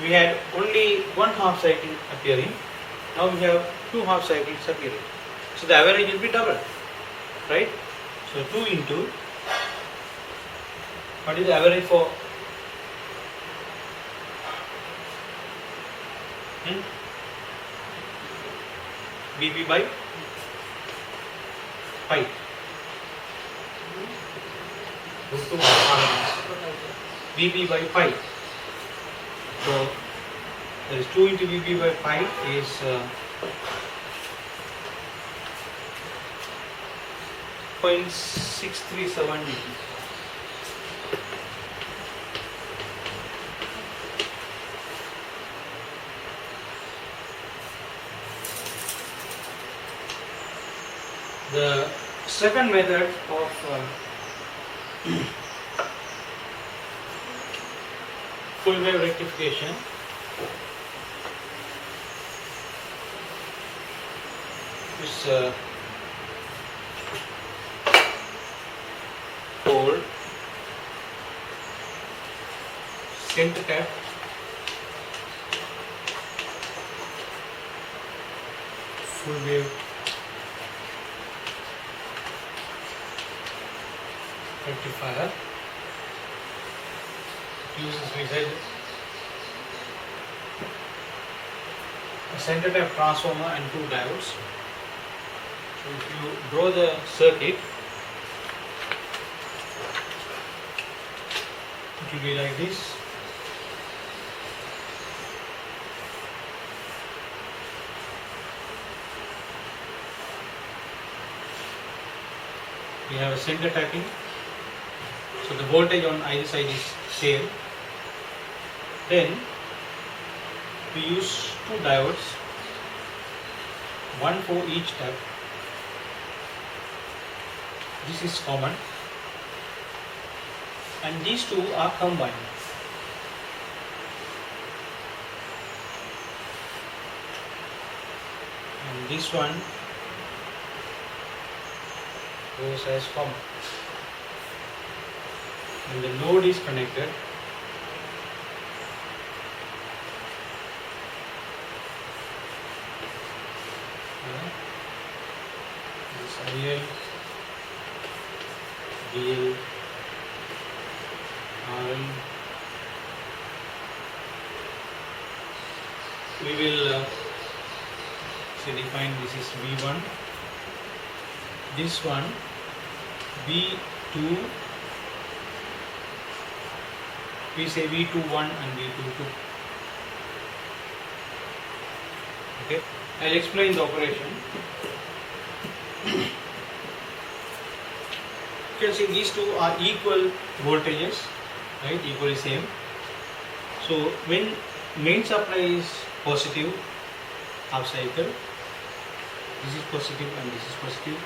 we had only one half cycle appearing. Now we have two half cycles appearing. So the average will be double, right? So 2 into, what is the average for? Vp by pi. Root 2 Vp by pi. So there is 2 into Vp by pi is 0.637 Vp. The second method of full wave rectification is called center tap full wave rectifier. It uses, we said, a center tap transformer and 2 diodes. So if you draw the circuit, it will be like this. We have a center tapping. So the voltage on either side is same. Then we use 2 diodes, one for each tap. This is common, and these two are combined. and this one goes as common, and the load is connected. This IL, DL, RL. We will say define this is V1, this one V2, we say V21 and V22. Okay, I'll explain the operation. You can see these two are equal voltages, right? Equally same. So when main supply is positive, half cycle, this is positive and this is positive,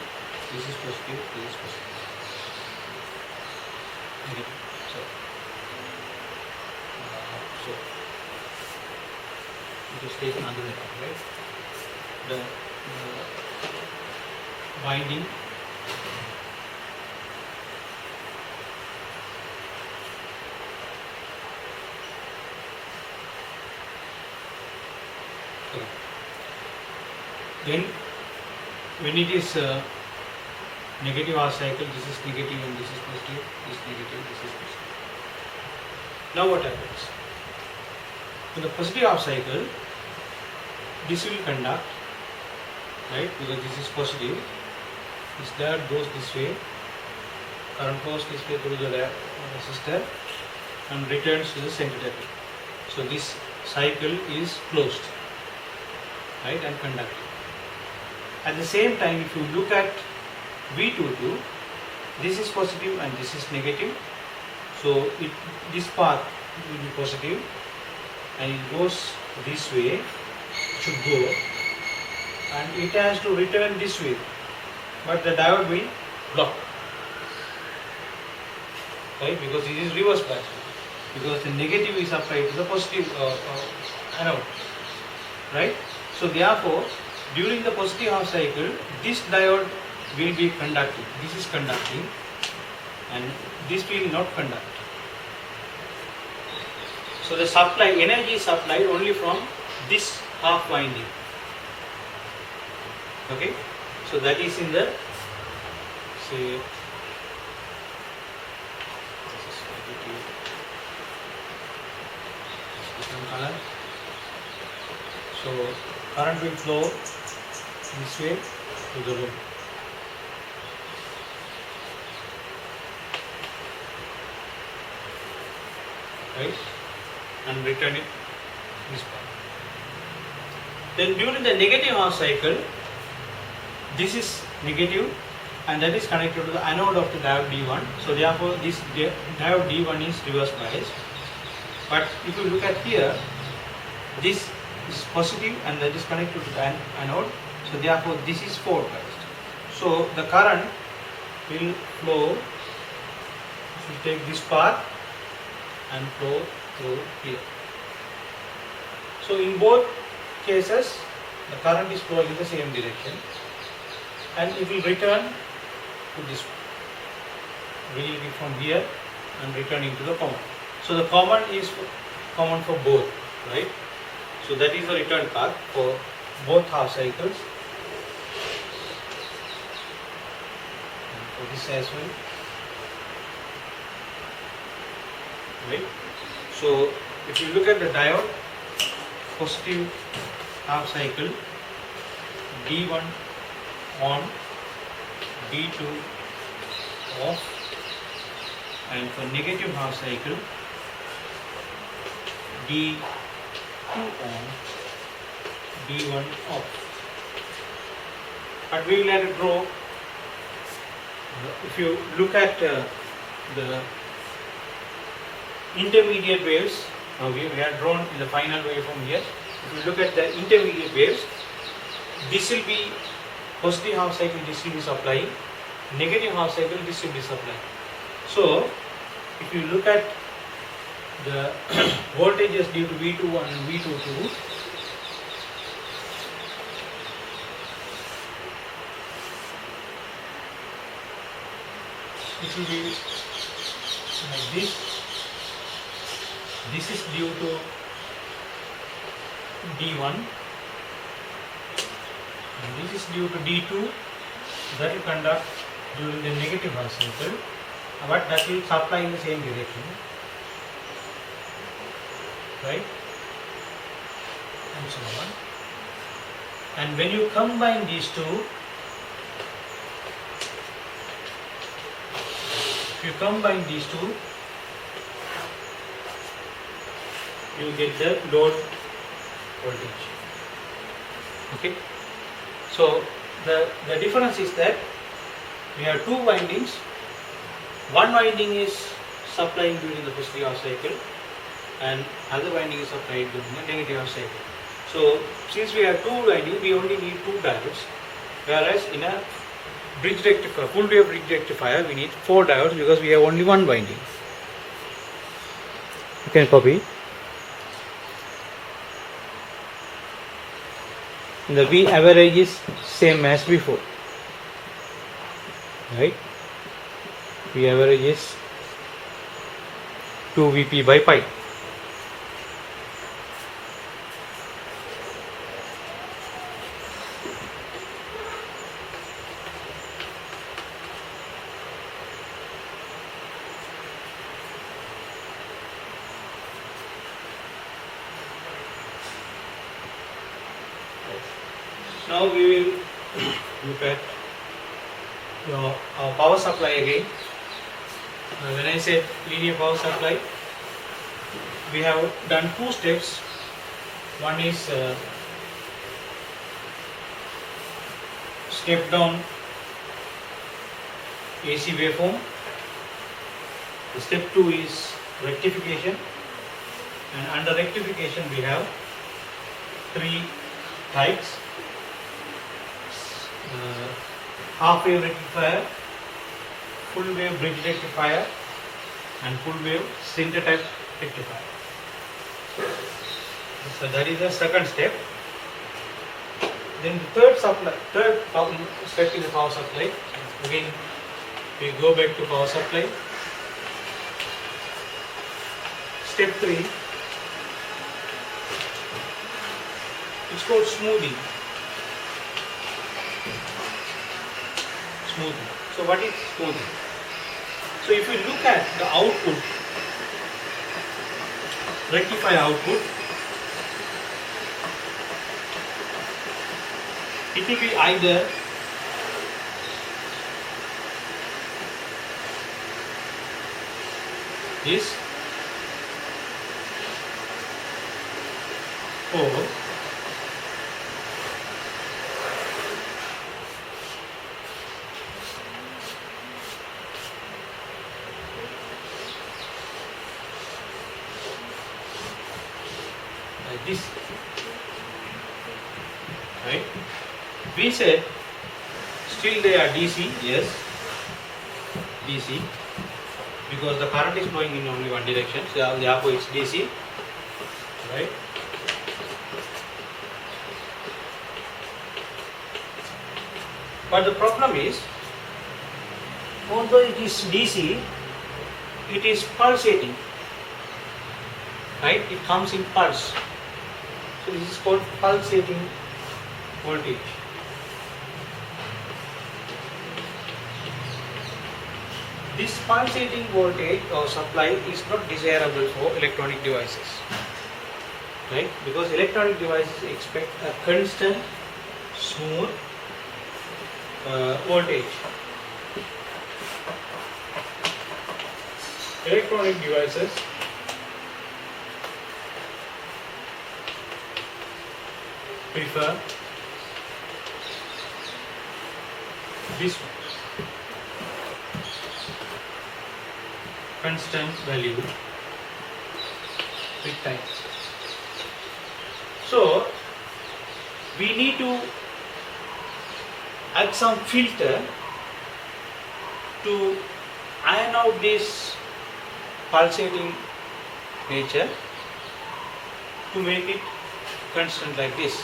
this is positive, this is positive. Okay. So it is taken under the top, right? The binding okay. Then when it is negative half cycle, this is negative and this is positive, this is negative, this is positive. Now what happens? In the positive half cycle, this will conduct, right, because this is positive, this diode goes this way, current goes this way through the resistor and returns to the center circuit. So this cycle is closed, right, and conducting. At the same time, if you look at V22, this is positive and this is negative. So this path will be positive and it goes this way, it should go, and it has to return this way, but the diode will block, right, because it is reverse bias, because the negative is applied to the positive anode, right. So therefore, during the positive half cycle, this diode will be conducting, this is conducting, and this will not conduct. So the supply, energy is supplied only from this half winding. Okay, so that is in the, say, different color. So current will flow this way to the load. Right, and return it this part. Then during the negative half cycle, this is negative and that is connected to the anode of the diode D1. So therefore this diode D1 is reverse biased. But if you look at here, this is positive and that is connected to the anode. So therefore this is forward biased. So the current will flow, if you take this path and flow through here. So in both cases, the current is flowing in the same direction and it will return to this one. Will be from here and returning to the common. So the common is common for both, right? So that is the return path for both half cycles. And for this as well. Right? So if you look at the diode, positive half cycle, D1 on, D2 off, and for negative half cycle, D2 on, D1 off. But we will let it grow. If you look at the intermediate waves, we have drawn in the final waveform here. If you look at the intermediate waves, this will be positive half cycle, this will be supplying, negative half cycle, this will be supplying. So if you look at the voltages due to V21 and V22, it will be like this. This is due to D1 and this is due to D2 that will conduct during the negative half cycle, but that will supply in the same direction, right, and so on. And when you combine these two, you get the load voltage. Okay, so the difference is that we have two windings. One winding is supplying during the positive half cycle and other winding is supplied during the negative half cycle. So since we have two windings, we only need two diodes, whereas in a bridge rectifier, full wave bridge rectifier, we need 4 diodes because we have only one winding. You can copy. The V average is same as before, right? V average is 2 Vp by pi. Now we will look at our power supply again. When I said linear power supply, we have done two steps. One is step down AC waveform. The step 2 is rectification, and under rectification we have 3 types. Half wave rectifier, full wave bridge rectifier, and full wave center type rectifier. So that is the second step. Then the third step is the power supply. Again, we go back to power supply. Step 3, it's called smoothing. So what is smoothing? So if you look at the output, rectifier output, it will be either this or this, right? We said still they are DC, yes, DC, because the current is flowing in only one direction, so therefore it's DC, right? But the problem is, although it is DC, it is pulsating, right? It comes in pulse. So this is called pulsating voltage. This pulsating voltage or supply is not desirable for electronic devices, right? Because electronic devices expect a constant, smooth voltage. Electronic devices prefer this one, constant value with time. So we need to add some filter to iron out this pulsating nature to make it constant like this.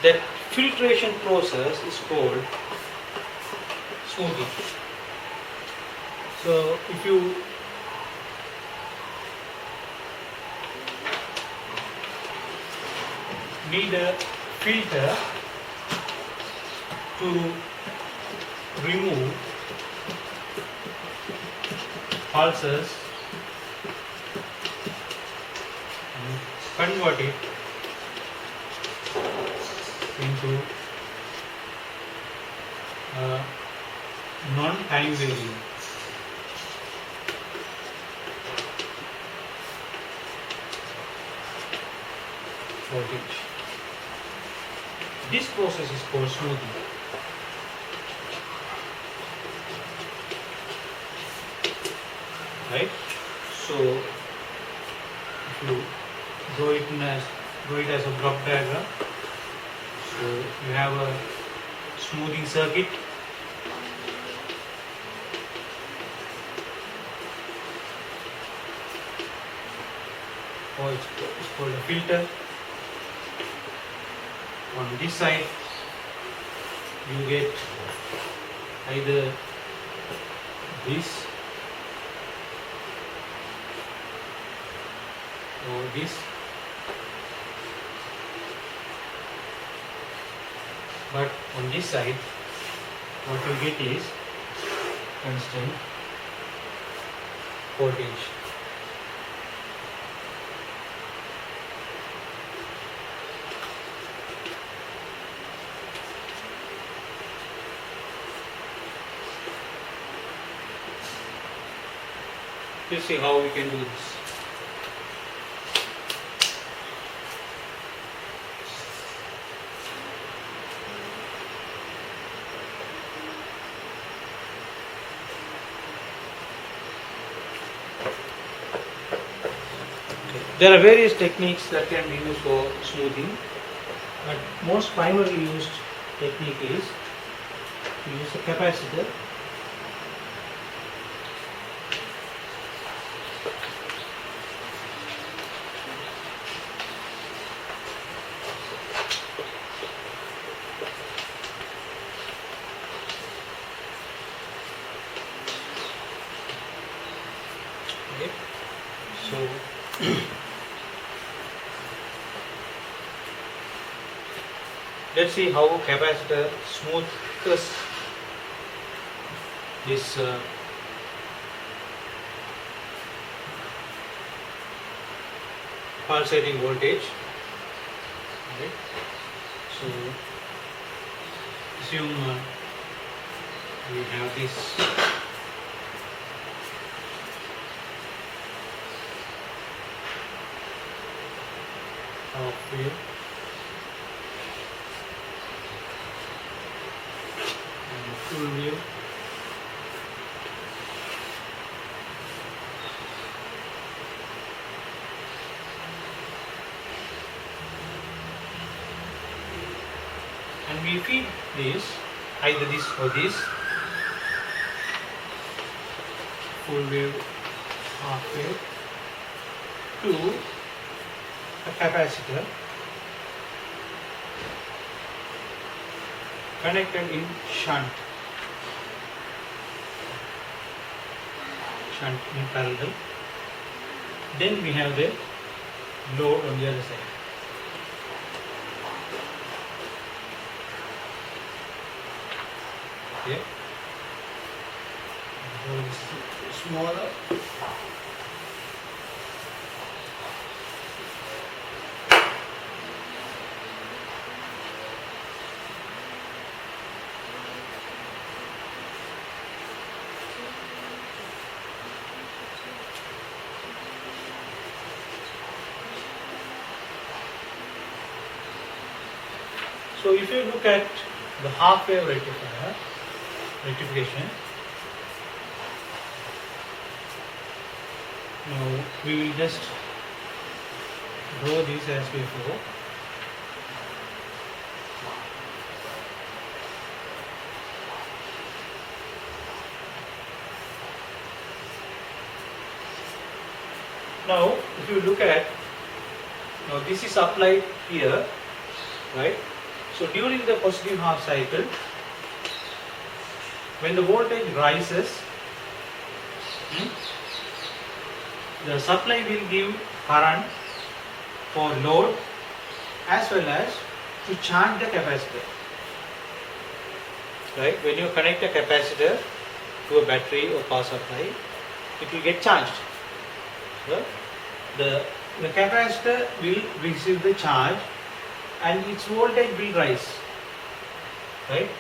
That filtration process is called smoothing. So if you need a filter to remove pulses and convert it into non-time varying. Voltage. This process is called smoothing. Right? So if you draw it as a block diagram, so you have a smoothing circuit. Or it's called a filter. On this side you get either this or this, but on this side what you get is constant voltage. Let's see how we can do this. There are various techniques that can be used for smoothing, but most primarily used technique is to use a capacitor. Okay. So let's see how capacitor smooths this pulsating voltage. Right. So assume we have this half wave and full wave. And we feed this, either this or this, full wave, half wave, to a capacitor connected in shunt in parallel. Then we have the load on the other side. Okay. So it's smaller. So if you look at the half wave rectification, now we will just draw this as before. Now if you look at, now this is applied here, right? So during the positive half cycle, when the voltage rises, Hmm? The supply will give current for load as well as to charge the capacitor. Right? When you connect a capacitor to a battery or power supply, it will get charged. So, the capacitor will receive the charge and its voltage will rise. Right?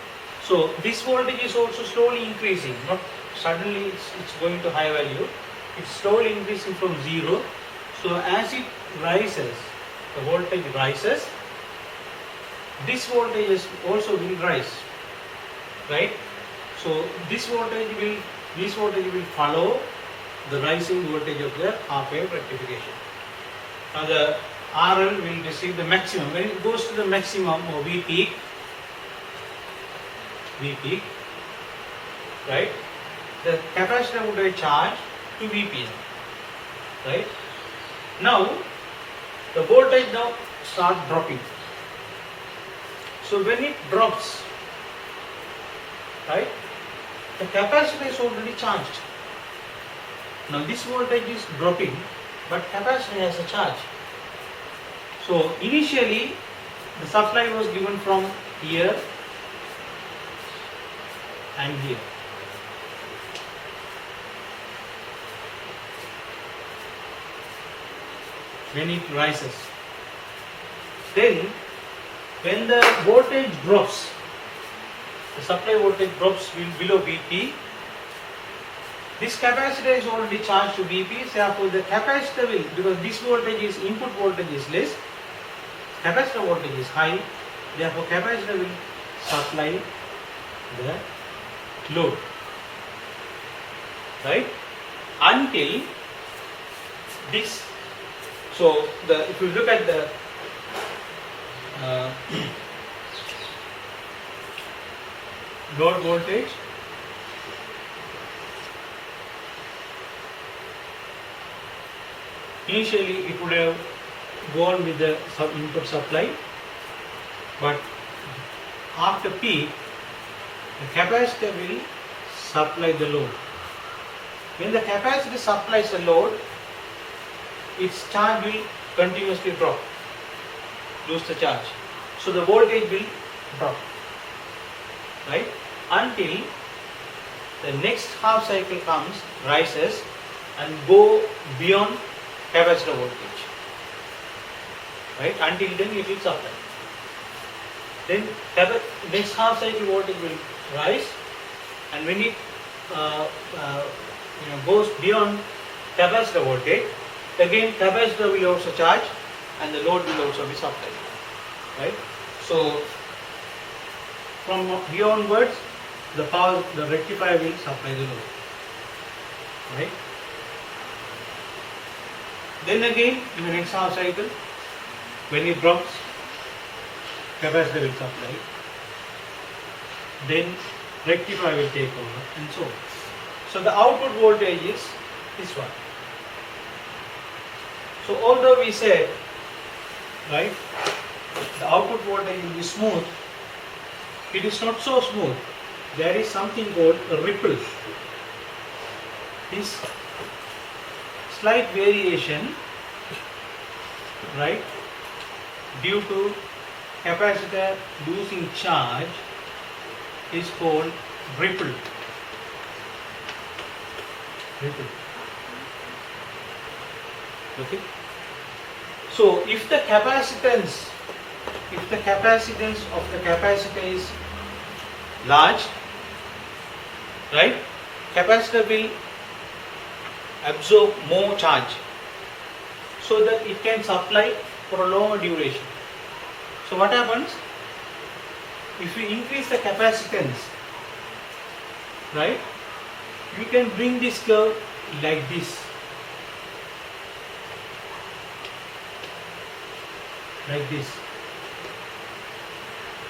So this voltage is also slowly increasing, not suddenly it's going to high value. It's slowly increasing from 0. So as it rises, the voltage rises, this voltage also will rise. Right? So this voltage will follow the rising voltage of the half wave rectification. Now the RL will receive the maximum. When it goes to the maximum or V peak, right? The capacitor would be charged to Vp. Right? Now the voltage now start dropping. So when it drops, right, the capacitor is already charged. Now this voltage is dropping, but capacitor has a charge. So initially the supply was given from here and here. When it rises, then when the voltage drops, the supply voltage drops below Vp, this capacitor is already charged to Vp, therefore the capacitor will, because this voltage is, input voltage is less, capacitor voltage is high, therefore capacitor will supply the load, right, until this. So if you look at the load voltage, initially it would have gone with the input supply, but after peak the capacitor will supply the load. When the capacitor supplies the load, its charge will continuously drop, lose the charge. So the voltage will drop, right, until the next half cycle comes, rises and go beyond capacitor voltage, right, until then it will supply. Then next half cycle voltage will rise, and when it goes beyond capacitor voltage, again capacitor will also charge and the load will also be supplied, right. So from here onwards, the rectifier will supply the load, right. Then again in the next half cycle, when it drops, capacitor will supply, then rectifier will take over, and so on. So the output voltage is this one. So although we said, right, the output voltage will be smooth, it is not so smooth. There is something called a ripple. This slight variation, right, due to capacitor losing charge is called ripple. Okay. So if the capacitance of the capacitor is large, right, capacitor will absorb more charge so that it can supply for a longer duration. So what happens if we increase the capacitance, right, you can bring this curve like this,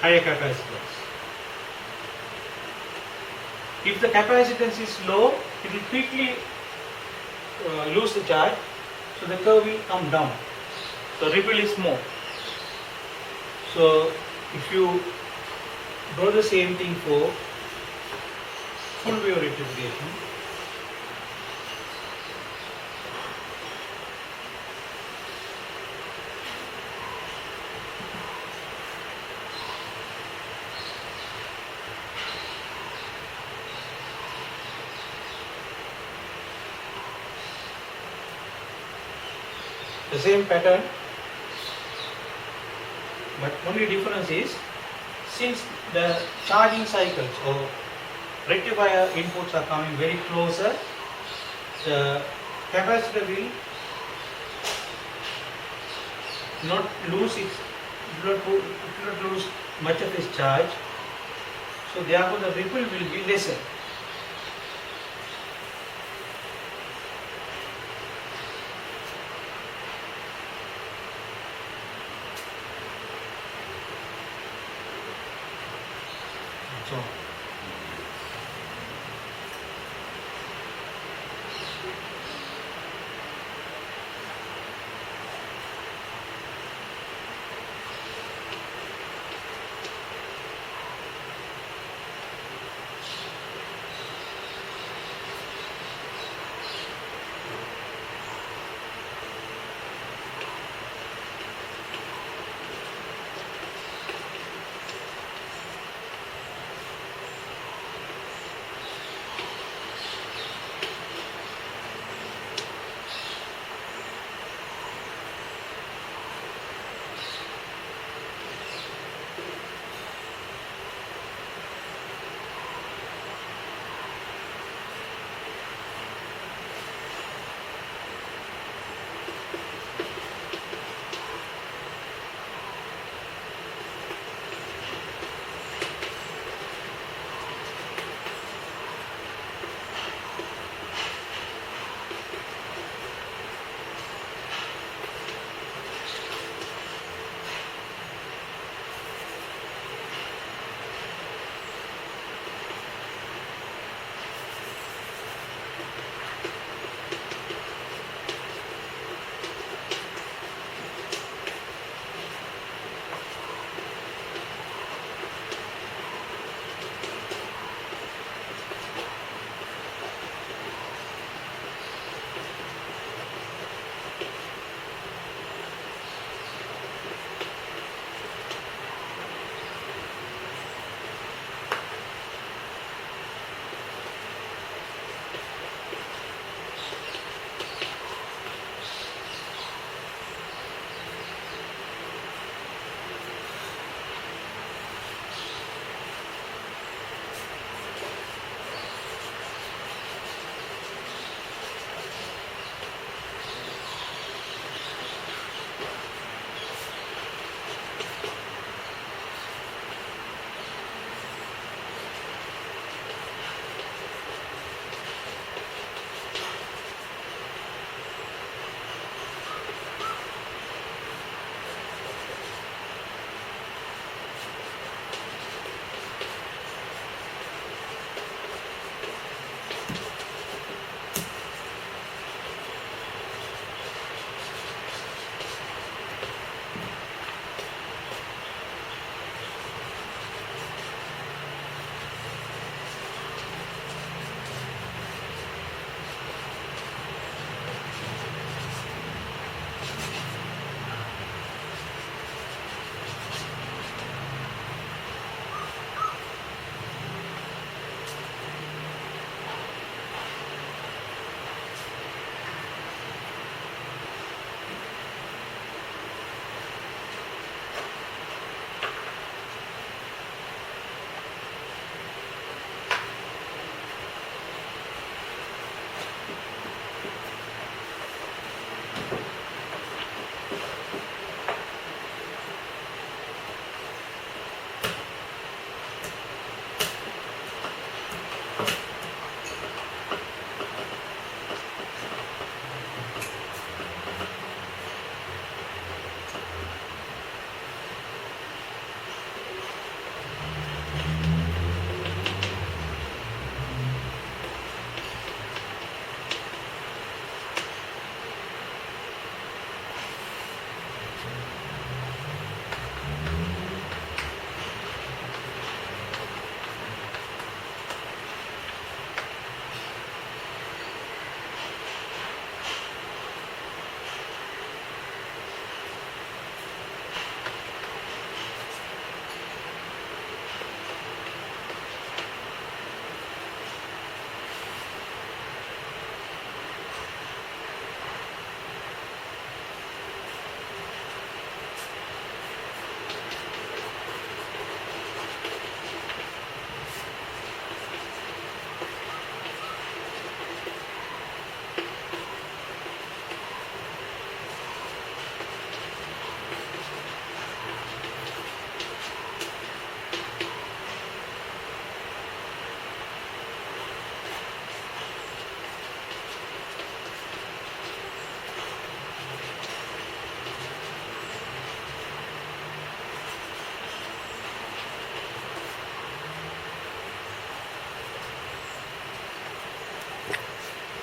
higher capacitance. If the capacitance is low, it will quickly lose the charge, so the curve will come down. So ripple is more. So if you draw the same thing for full wave rectification, the same pattern, but only difference is since the charging cycles or rectifier inputs are coming very closer, the capacitor will not lose its not lose much of its charge, so therefore the ripple will be lesser. So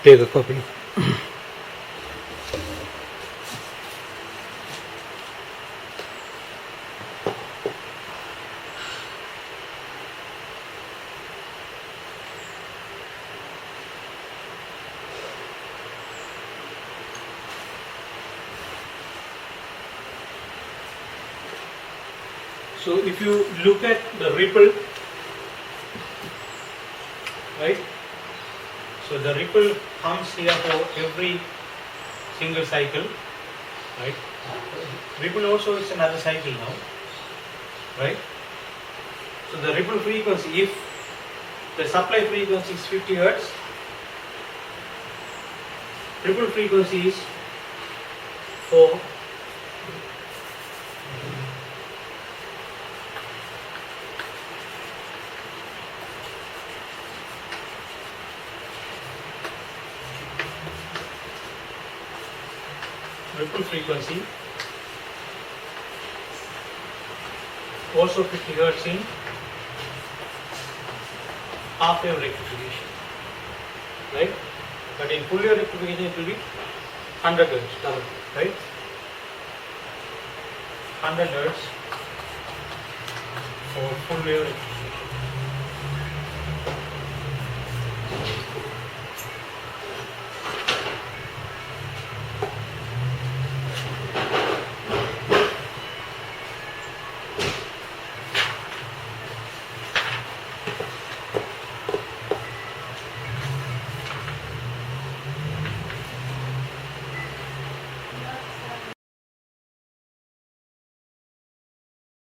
take a copy. So if you look at the ripple, right? So the ripple comes here for every single cycle, right? Ripple also is another cycle now, right? So the ripple frequency, if the supply frequency is 50 Hertz, ripple frequency is 4. Ripple frequency also 50 Hertz in half wave rectification, right? But in full wave rectification it will be 100 Hertz, double, right? 100 Hertz for full wave rectification.